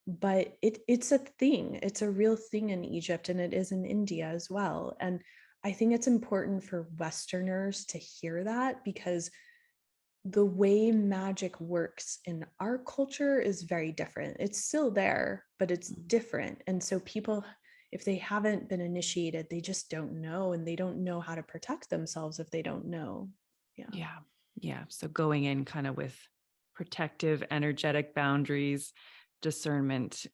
But it's a thing. It's a real thing in Egypt, and it is in India as well. And I think it's important for Westerners to hear that, because the way magic works in our culture is very different. It's still there, but it's Mm. different. And so people, if they haven't been initiated, they just don't know, and they don't know how to protect themselves if they don't know. Yeah. Yeah. Yeah. So going in kind of with protective, energetic boundaries, discernment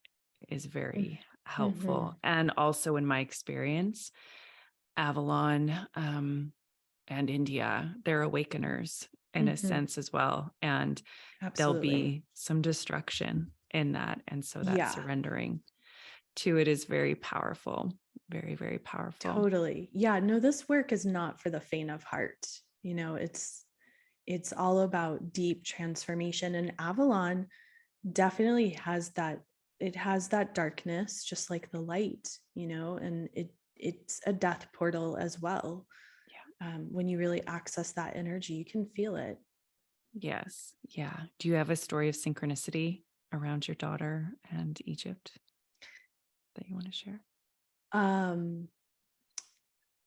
is very Mm-hmm. helpful. And also, in my experience, Avalon and India, they're awakeners in a Mm-hmm. sense as well. And there'll Absolutely. be some destruction in that. And so that Yeah, surrendering to it is very powerful, very, very powerful. totally. Yeah, no, this work is not for the faint of heart. It's all about deep transformation. And Avalon definitely has that, it has that darkness just like the light, and it's a death portal as well. Yeah. When you really access that energy, you can feel it. Yes. Yeah. Do you have a story of synchronicity around your daughter and Egypt that you want to share? um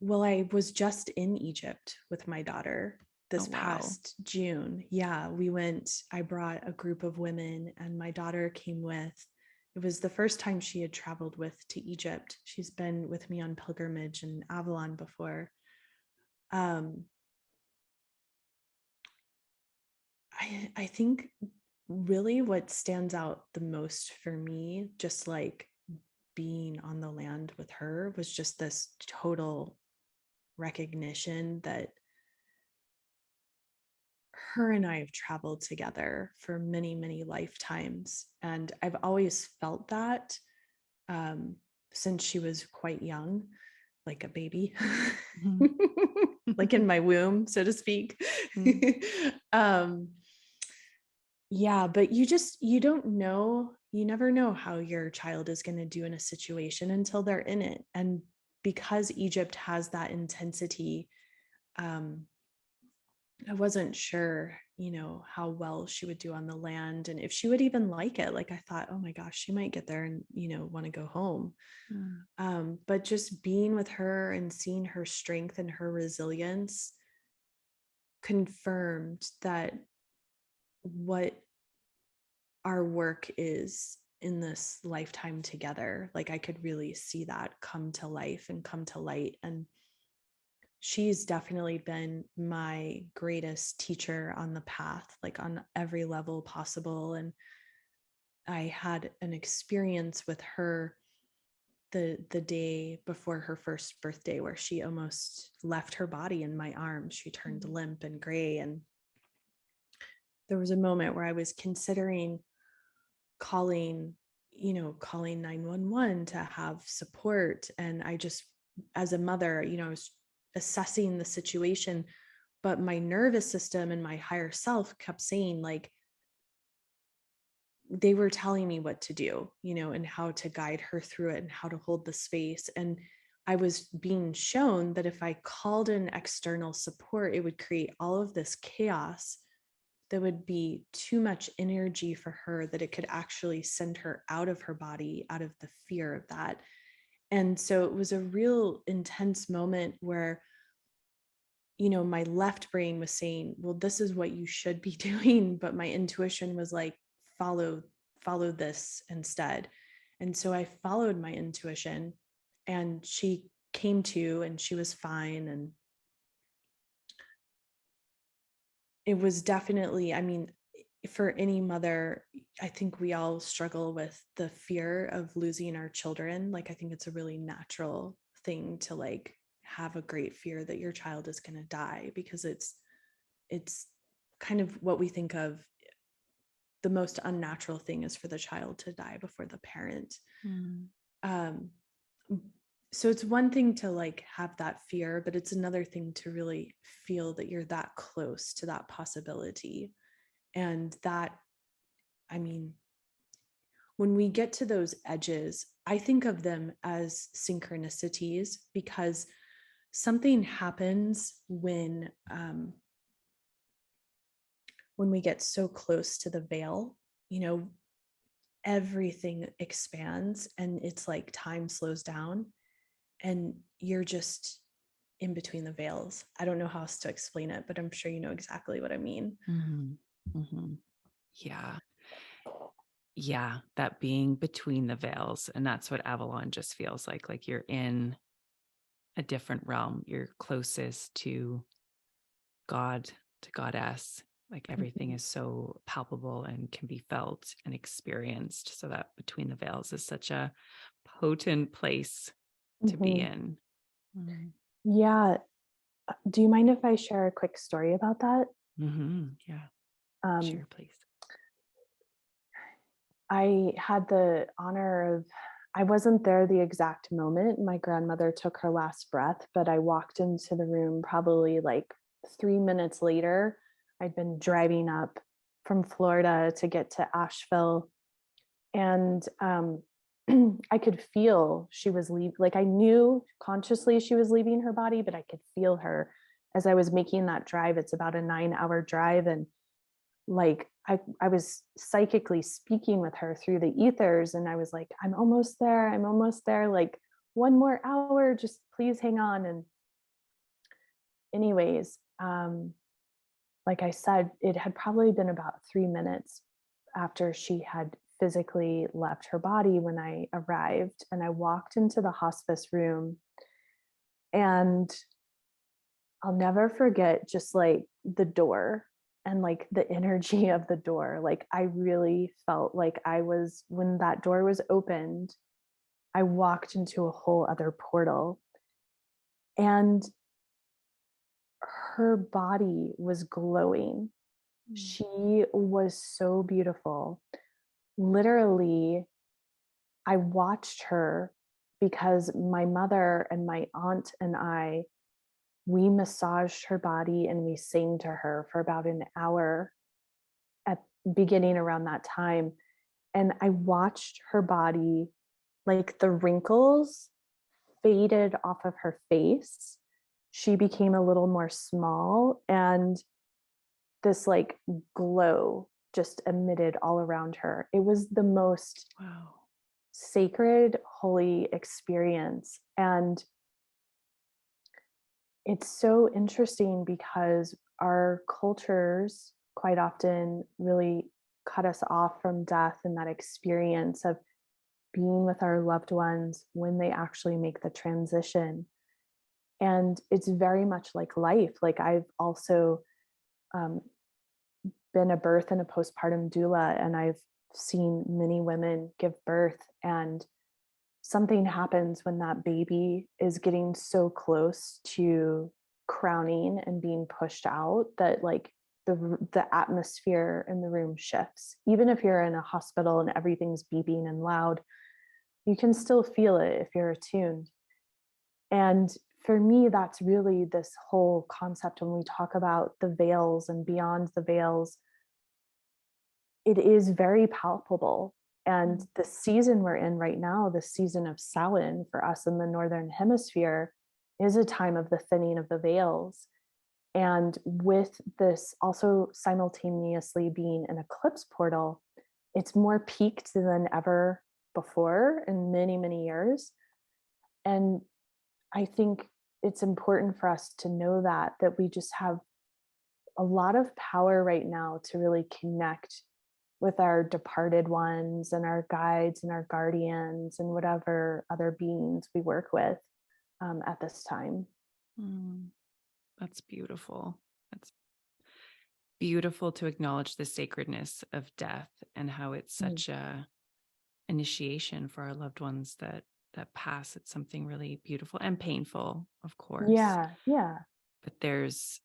well, I was just in Egypt with my daughter Oh, this wow. past June. Yeah, we went, I brought a group of women and my daughter came with. It was the first time she had traveled with to Egypt. She's been with me on pilgrimage in Avalon before. um I think really what stands out the most for me, just like being on the land with her, was just this total recognition that her and I have traveled together for many, many lifetimes. And I've always felt that, um, since she was quite young, like a baby, Mhm. like in my womb, so to speak. Mhm. um, yeah, but you don't know, you never know how your child is going to do in a situation until they're in it. And because Egypt has that intensity, um, I wasn't sure, how well she would do on the land and if she would even like it. Like I thought, oh my gosh, she might get there and, want to go home. Mm. But just being with her and seeing her strength and her resilience confirmed that what our work is in this lifetime together. Like I could really see that come to life and come to light. And she's definitely been my greatest teacher on the path, like on every level possible. And I had an experience with her the day before her first birthday where she almost left her body in my arms. She turned Mm. limp and gray. And there was a moment where I was considering calling, calling 911 to have support. And I just, as a mother, I was assessing the situation, but my nervous system and my higher self kept saying, like, they were telling me what to do, and how to guide her through it and how to hold the space. And I was being shown that if I called in external support, it would create all of this chaos that would be too much energy for her, that it could actually send her out of her body, out of the fear of that. And so it was a real intense moment where, my left brain was saying, well, this is what you should be doing. But my intuition was like, follow, follow this instead. And so I followed my intuition and she came to and she was fine. And it was definitely, I mean, for any mother, I think we all struggle with the fear of losing our children. Like, I think it's a really natural thing to like have a great fear that your child is going to die, because it's kind of what we think of, the most unnatural thing is for the child to die before the parent. Mm. Um, so it's one thing to like have that fear, but it's another thing to really feel that you're that close to that possibility. And that, I mean, when we get to those edges, I think of them as synchronicities, because something happens when we get so close to the veil, you know, everything expands and it's like time slows down and you're just in between the veils. I don't know how else to explain it, but I'm sure you know exactly what I mean. Mhm. Mhm. Yeah. Yeah. That being between the veils. And that's what Avalon just feels like you're in a different realm. You're closest to God, to Goddess. Like everything Mhm. is so palpable and can be felt and experienced. So that between the veils is such a potent place to be Mhm. in. Mm. Yeah. Do you mind if I share a quick story about that? Yeah. Um, Share, please. I had the honor of, I wasn't there the exact moment my grandmother took her last breath, but I walked into the room probably like 3 minutes later. I'd been driving up from Florida to get to Asheville. And I could feel she was leaving. Like, I knew consciously she was leaving her body, but I could feel her as I was making that drive. It's about a 9-hour drive. And like, I was psychically speaking with her through the ethers. And I was like, I'm almost there. I'm almost there. Like, one more hour, just please hang on. And anyways, like I said, it had probably been about 3 minutes after she had physically left her body when I arrived, and I walked into the hospice room, and I'll never forget just like the door and like the energy of the door. Like, I really felt like I was, when that door was opened, I walked into a whole other portal. And her body was glowing. Mm. She was so beautiful. Literally, I watched her because my mother and my aunt and we massaged her body and we sang to her for about an hour at beginning around that time. And I watched her body, like the wrinkles faded off of her face. She became a little more small, and this like glow just emitted all around her. It was the most Wow. sacred, holy experience. And it's so interesting because our cultures quite often really cut us off from death and that experience of being with our loved ones when they actually make the transition. And it's very much like life. Like, I've also um, been a birth and a postpartum doula, and I've seen many women give birth, and something happens when that baby is getting so close to crowning and being pushed out that like the atmosphere in the room shifts. Even if you're in a hospital and everything's beeping and loud, you can still feel it if you're attuned. And for me, that's really this whole concept when we talk about the veils and beyond the veils. It is very palpable. And Mm. the season we're in right now, the season of Samhain for us in the Northern Hemisphere, is a time of the thinning of the veils. And with this also simultaneously being an eclipse portal, it's more peaked than ever before in many, many years. And I think it's important for us to know that we just have a lot of power right now to really connect with our departed ones and our guides and our guardians and whatever other beings we work with at this time. Mm. That's beautiful. That's beautiful to acknowledge the sacredness of death and how it's Mm. such a initiation for our loved ones that pass. It's something really beautiful and painful, of course. Yeah, yeah. But there's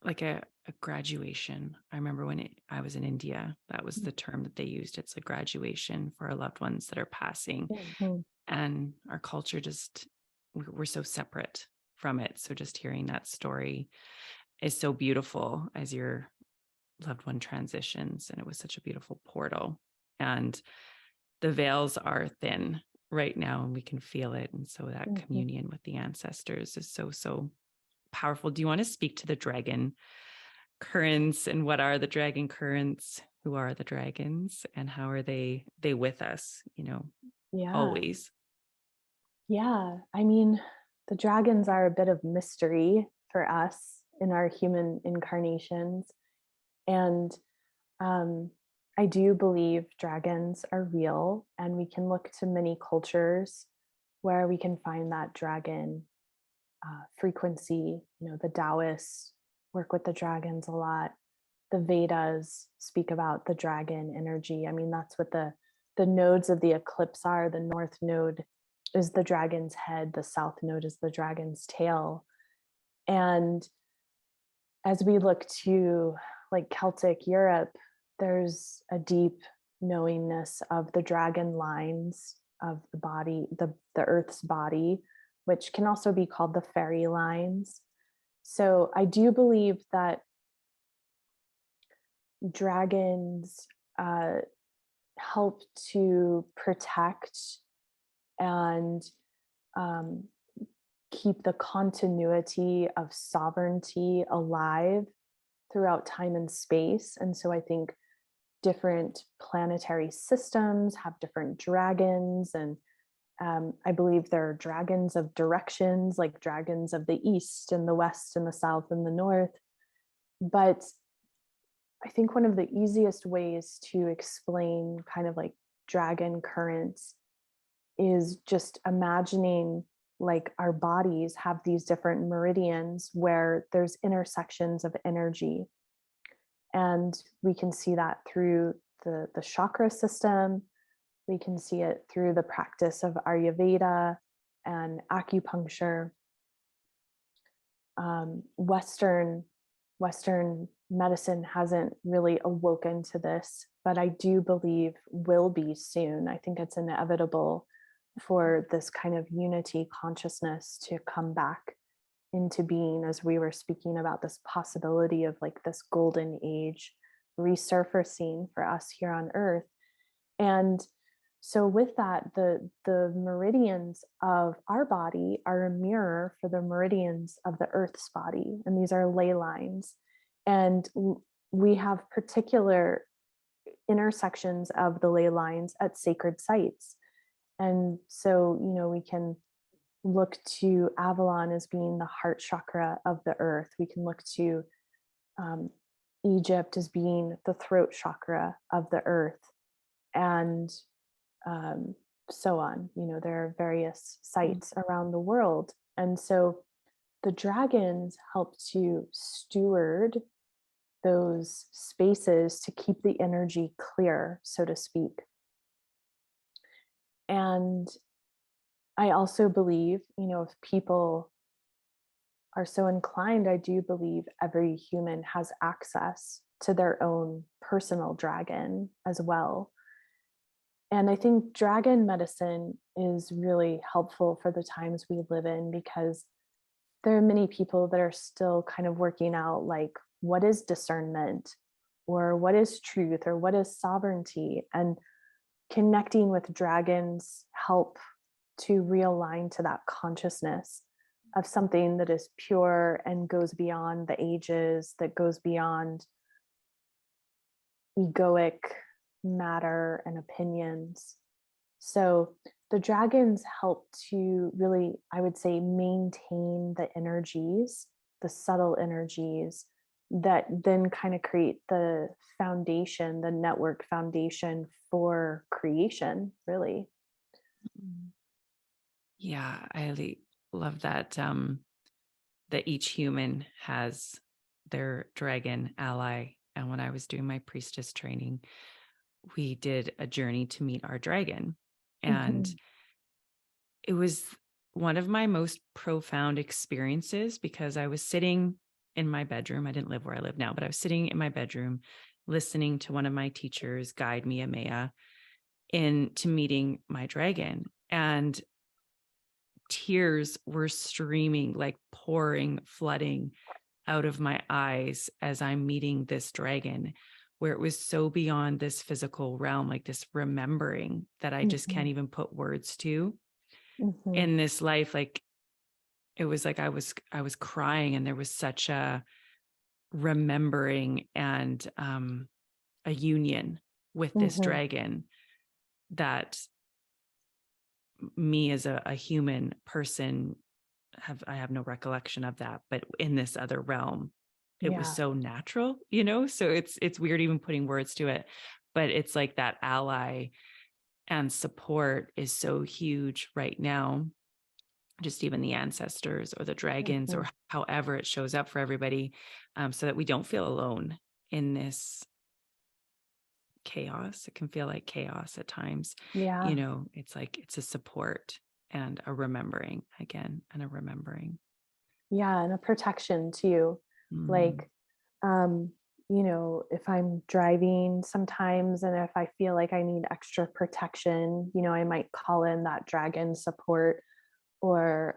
like a graduation. I remember when I was in India, that was the term that they used. It's a graduation for our loved ones that are passing. Mhm. And our culture just, we're so separate from it. So just hearing that story is so beautiful as your loved one transitions. And it was such a beautiful portal. And the veils are thin right now, and we can feel it. And so that Mhm. communion with the ancestors is so, so powerful. Do you want to speak to the dragon currents and what are the dragon currents? Who are the dragons and how are they with us, Yeah, always? yeah. I mean, the dragons are a bit of mystery for us in our human incarnations. And um, I do believe dragons are real, and we can look to many cultures where we can find that dragon frequency. The Taoists work with the dragons a lot. The Vedas speak about the dragon energy. I mean, that's what the nodes of the eclipse are. The north node is the dragon's head. The south node is the dragon's tail. And as we look to like Celtic Europe, there's a deep knowingness of the dragon lines of the body, the earth's body, which can also be called the fairy lines. So I do believe that dragons uh, help to protect and um, keep the continuity of sovereignty alive throughout time and space. And so I think different planetary systems have different dragons. And I believe there are dragons of directions, like dragons of the east and the west and the south and the north. But I think one of the easiest ways to explain kind of like dragon currents is just imagining like our bodies have these different meridians where there's intersections of energy. And we can see that through the chakra system. We can see it through the practice of Ayurveda and acupuncture. Western medicine hasn't really awoken to this, but I do believe will be soon. I think it's inevitable for this kind of unity consciousness to come back into being, as we were speaking about this possibility of like this golden age resurfacing for us here on earth. And so with that, the meridians of our body are a mirror for the meridians of the earth's body, and these are ley lines. And we have particular intersections of the ley lines at sacred sites. And so, we can look to Avalon as being the heart chakra of the earth. We can look to um, Egypt as being the throat chakra of the earth, and so on. There are various sites around the world. And so the dragons help to steward those spaces to keep the energy clear, so to speak. And I also believe, if people are so inclined, I do believe every human has access to their own personal dragon as well. And I think dragon medicine is really helpful for the times we live in, because there are many people that are still kind of working out like, what is discernment, or what is truth, or what is sovereignty? And connecting with dragons help to realign to that consciousness of something that is pure and goes beyond the ages, that goes beyond egoic matter and opinions. So the dragons help to really, I would say, maintain the energies, the subtle energies that then kind of create the foundation, the network foundation for creation, really. Yeah, I love that that each human has their dragon ally. And when I was doing my priestess training, we did a journey to meet our dragon. And Mhm. it was one of my most profound experiences, because I was sitting in my bedroom. I didn't live where I live now, but I was sitting in my bedroom listening to one of my teachers guide me, Amaya, into meeting my dragon. And tears were streaming, like pouring, flooding out of my eyes as I'm meeting this dragon, where it was so beyond this physical realm, like this remembering that I just can't Mhm. even put words to Mhm. in this life. Like, it was like I was crying, and there was such a remembering and a union with this Mhm. dragon, that me as a human person I have no recollection of that, but in this other realm, it was Yeah. so natural, so it's weird even putting words to it, but it's like that ally and support is so huge right now. Just even the ancestors or the dragons, or Mhm. however it shows up for everybody, so that we don't feel alone in this chaos. It can feel like chaos at times. Yeah. It's like it's a support and a remembering again, and a remembering. Yeah, and a protection too. Mm. Like, um, if I'm driving sometimes and if I feel like I need extra protection, I might call in that dragon support. Or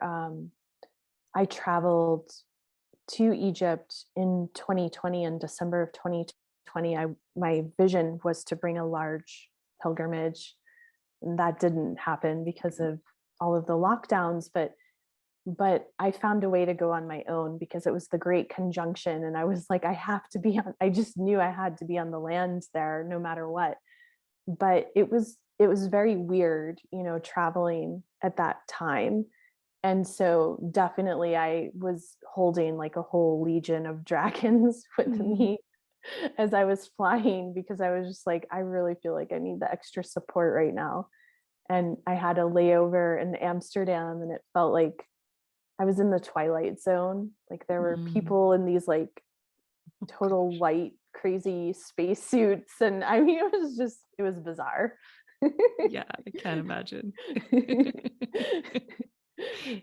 I traveled to Egypt in 2020, in December of 2020, 2020, my vision was to bring a large pilgrimage. And that didn't happen because of all of the lockdowns, but I found a way to go on my own because it was the great conjunction. And I was like, I just knew I had to be on the land there no matter what. But it was very weird, traveling at that time. And so definitely I was holding like a whole legion of dragons with Mm. me as I was flying, because I was just like, I really feel like I need the extra support right now. And I had a layover in Amsterdam, and it felt like I was in the twilight zone. Like there were Mm. people in these like Oh total gosh. white crazy space suits, and I mean it was bizarre. Yeah, I can't imagine.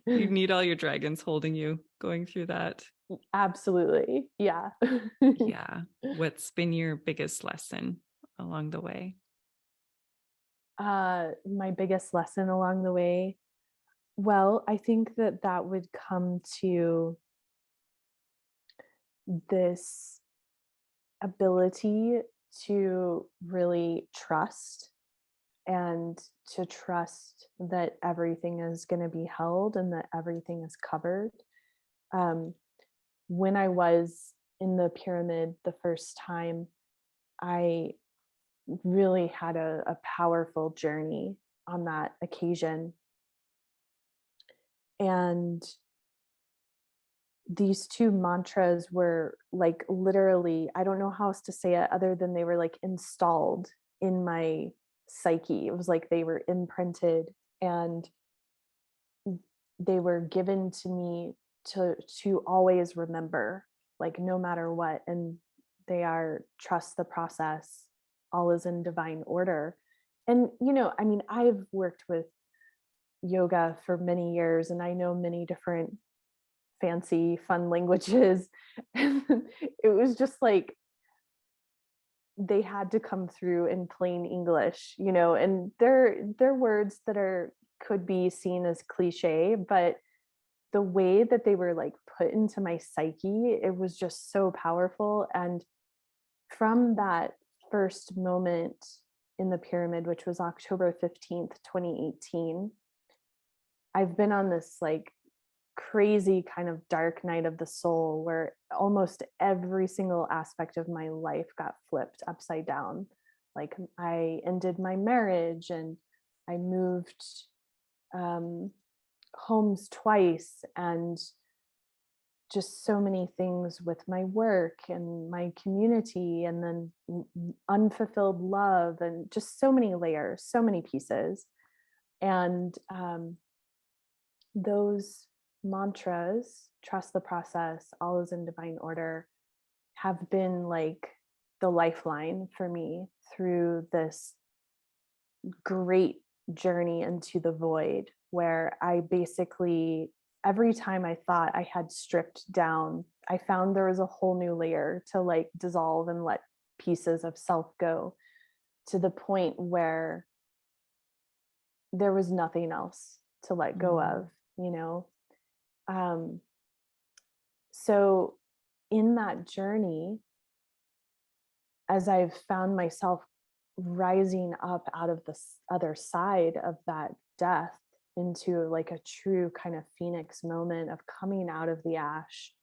You need all your dragons holding you going through that. Absolutely. Yeah. Yeah. What's been your biggest lesson along the way? My biggest lesson along the way, well, I think that that would come to this ability to really trust, and to trust that everything is going to be held and that everything is covered. Um, when I was in the pyramid the first time, I really had a powerful journey on that occasion. And these two mantras were like literally, I don't know how else to say it other than they were like installed in my psyche. It was like they were imprinted, and they were given to me to always remember, like no matter what. And they are: trust the process, all is in divine order. And I mean, I've worked with yoga for many years, and I know many different fancy fun languages. And it was just like they had to come through in plain English, and they're words that are could be seen as cliche, but the way that they were like put into my psyche, it was just so powerful. And from that first moment in the pyramid, which was October 15th, 2018, I've been on this like crazy kind of dark night of the soul where almost every single aspect of my life got flipped upside down. Like I ended my marriage, and I moved um, homes twice, and just so many things with my work and my community, and then unfulfilled love, and just so many layers, so many pieces. And those mantras, trust the process, all is in divine order, have been like the lifeline for me through this great journey into the void, where I basically, every time I thought I had stripped down, I found there was a whole new layer to like dissolve and let pieces of self go, to the point where there was nothing else to let go Mm. of, you know? Um, so in that journey, as I've found myself rising up out of this other side of that death into like a true kind of phoenix moment of coming out of the ash,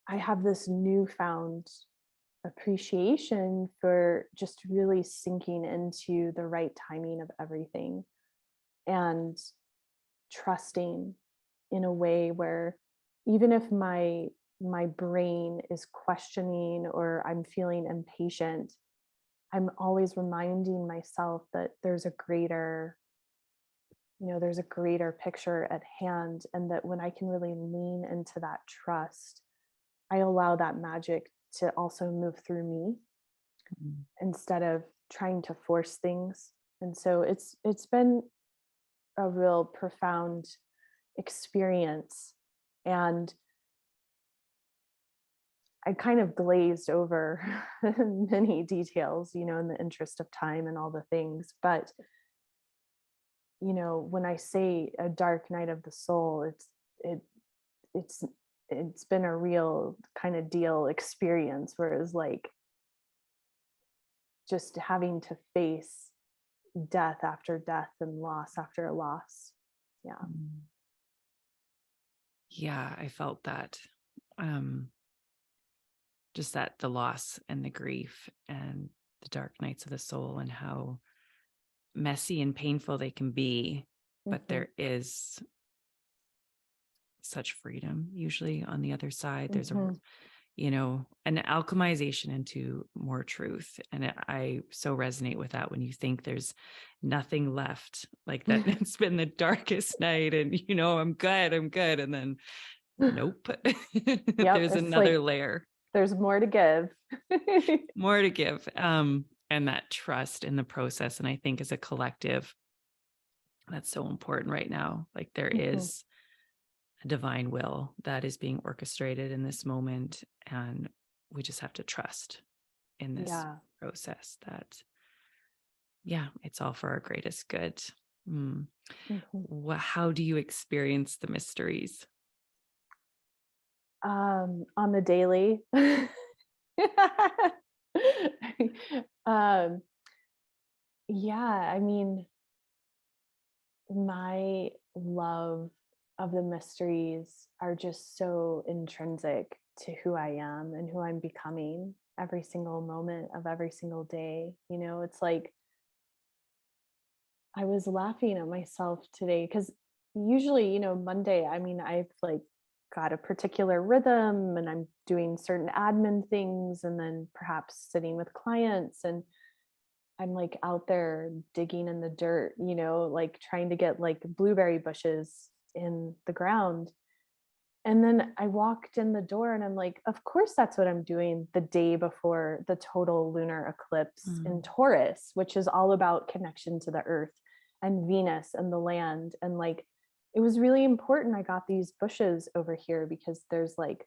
I have this newfound appreciation for just really sinking into the right timing of everything, and trusting in a way where even if my brain is questioning or I'm feeling impatient, I'm always reminding myself that there's a greater picture at hand, and that when I can really lean into that trust, I allow that magic to also move through me Mm. instead of trying to force things. And so it's been a real profound experience. And I kind of glazed over many details, in the interest of time and all the things. But, when I say a dark night of the soul, it it's it's been a real kind of deal experience, whereas like just having to face death after death and loss after loss. Yeah. Mm. Yeah, I felt that. Um, just that the loss and the grief and the dark nights of the soul and how messy and painful they can be, but Hmm. there is such freedom usually on the other side. There's a, Hmm. an alchemization into more truth. And I so resonate with that when you think there's nothing left, like that it's been the darkest night and, I'm good. And then, nope, Yep. there's It's another like layer, there's more to give. more to give. And that trust in the process. And I think as a collective, that's so important right now. Like there Hmm. is a divine will that is being orchestrated in this moment. And we just have to trust in this Yeah. process that, yeah, it's all for our greatest good. Mm. Hmm. How do you experience the mysteries? On the daily. um, yeah, I mean, my love of the mysteries are just so intrinsic to who I am and who I'm becoming every single moment of every single day. It's like I was laughing at myself today because usually, Monday, I mean, I've like got a particular rhythm and I'm doing certain admin things and then perhaps sitting with clients and I'm like out there digging in the dirt, like trying to get like blueberry bushes in the ground. And then I walked in the door and I'm like, of course, that's what I'm doing the day before the total lunar eclipse in Mm. Taurus, which is all about connection to the earth and Venus and the land. And like, it was really important. I got these bushes over here because there's like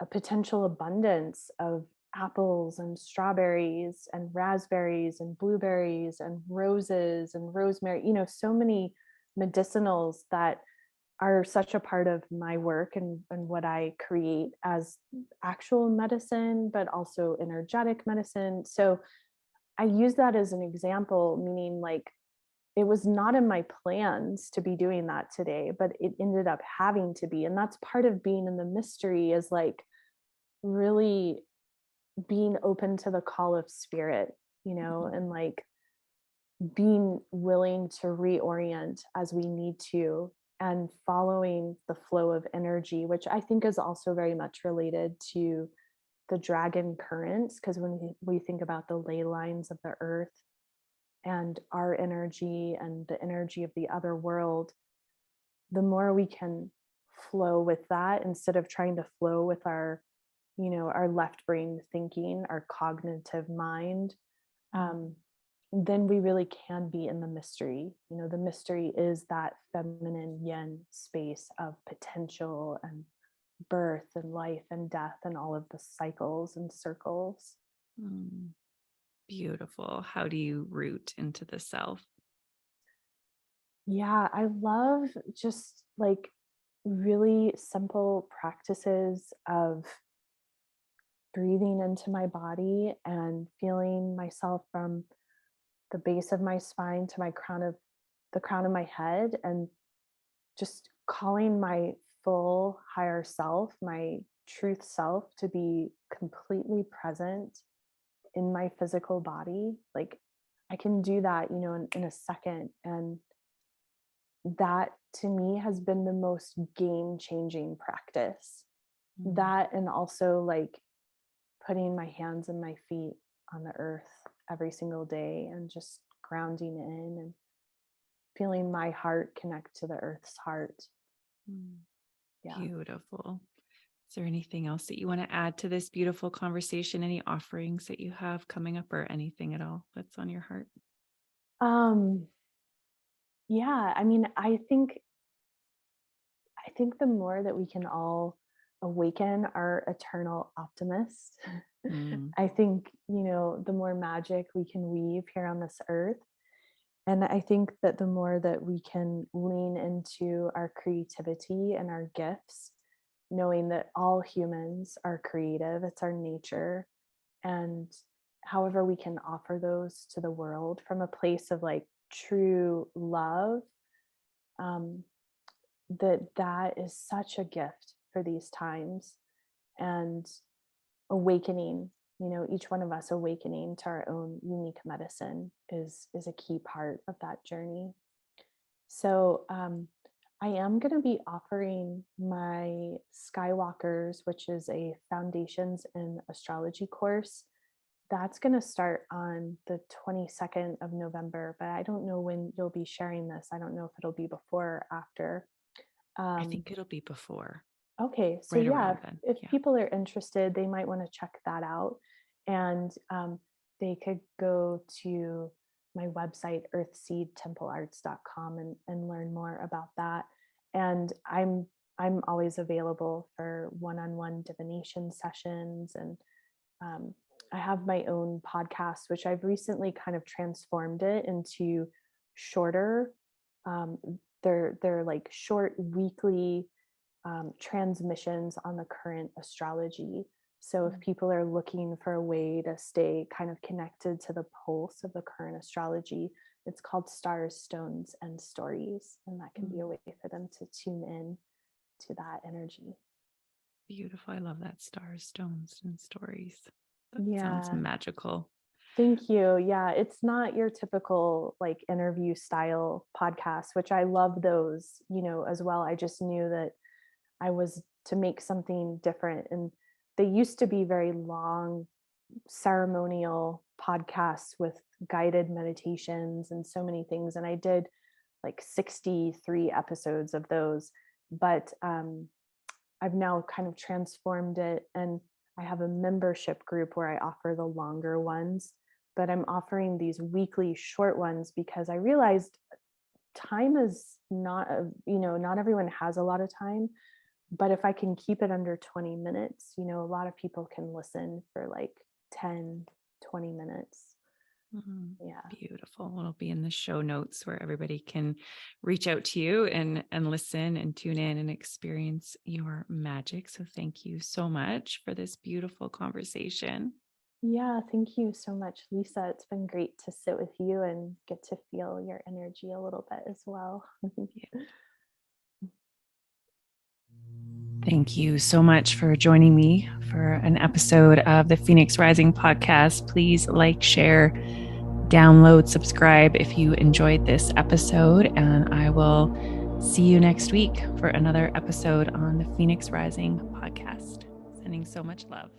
a potential abundance of apples and strawberries and raspberries and blueberries and roses and rosemary, so many medicinals that are such a part of my work and what I create as actual medicine, but also energetic medicine. So I use that as an example, meaning like it was not in my plans to be doing that today, but it ended up having to be. And that's part of being in the mystery is like really being open to the call of spirit, and like being willing to reorient as we need to and following the flow of energy, which I think is also very much related to the dragon currents. Because when we think about the ley lines of the earth and our energy and the energy of the other world, the more we can flow with that instead of trying to flow with our left brain thinking, our cognitive mind, Mm. um, then we really can be in the mystery. The mystery is that feminine yin space of potential and birth and life and death and all of the cycles and circles. Mm. Beautiful. How do you root into the self? Yeah, I love just like really simple practices of breathing into my body and feeling myself from the base of my spine to the crown of my head, and just calling my full higher self, my truth self, to be completely present in my physical body. Like I can do that, in a second. And that to me has been the most game changing practice. Mm. That, and also like putting my hands and my feet on the earth every single day and just grounding in and feeling my heart connect to the earth's heart. Mm. Yeah. Beautiful. Is there anything else that you want to add to this beautiful conversation? Any offerings that you have coming up or anything at all that's on your heart? Um, yeah, I mean, I think the more that we can all awaken our eternal optimists, Mm. I think, the more magic we can weave here on this earth. And I think that the more that we can lean into our creativity and our gifts knowing that all humans are creative, it's our nature. And however we can offer those to the world from a place of like true love, um, that is such a gift for these times. And awakening, each one of us awakening to our own unique medicine is a key part of that journey. So I am going to be offering my Skywalkers, which is a foundations in astrology course. That's going to start on the 22nd of November, but I don't know when you'll be sharing this. I don't know if it'll be before or after. I think it'll be before. Okay, so Right yeah, around then. if Yeah. people are interested, they might want to check that out. And they could go to my website, earthseedtemplearts.com, and learn more about that. And I'm always available for one-on-one divination sessions. And I have my own podcast, which I've recently kind of transformed it into shorter. Um, they're like short weekly transmissions on the current astrology. So if people are looking for a way to stay kind of connected to the pulse of the current astrology, it's called Stars, Stones, and Stories. And that can be a way for them to tune in to that energy. Beautiful. I love that. Stars, stones, and stories. That sounds Yeah. magical. Thank you. Yeah, it's not your typical like interview style podcast, which I love those, as well. I just knew that I was to make something different. And they used to be very long ceremonial podcasts with guided meditations and so many things. And I did like 63 episodes of those. But I've now kind of transformed it. And I have a membership group where I offer the longer ones, but I'm offering these weekly short ones because I realized time is not, not everyone has a lot of time. But if I can keep it under 20 minutes, a lot of people can listen for like 10, 20 minutes. Yeah. Beautiful. It'll be in the show notes where everybody can reach out to you and listen and tune in and experience your magic. So thank you so much for this beautiful conversation. Yeah. Thank you so much, Lisa. It's been great to sit with you and get to feel your energy a little bit as well. Yeah. Thank you so much for joining me for an episode of the Phoenix Rising podcast. Please like, share, download, subscribe if you enjoyed this episode. And I will see you next week for another episode on the Phoenix Rising podcast. Sending so much love.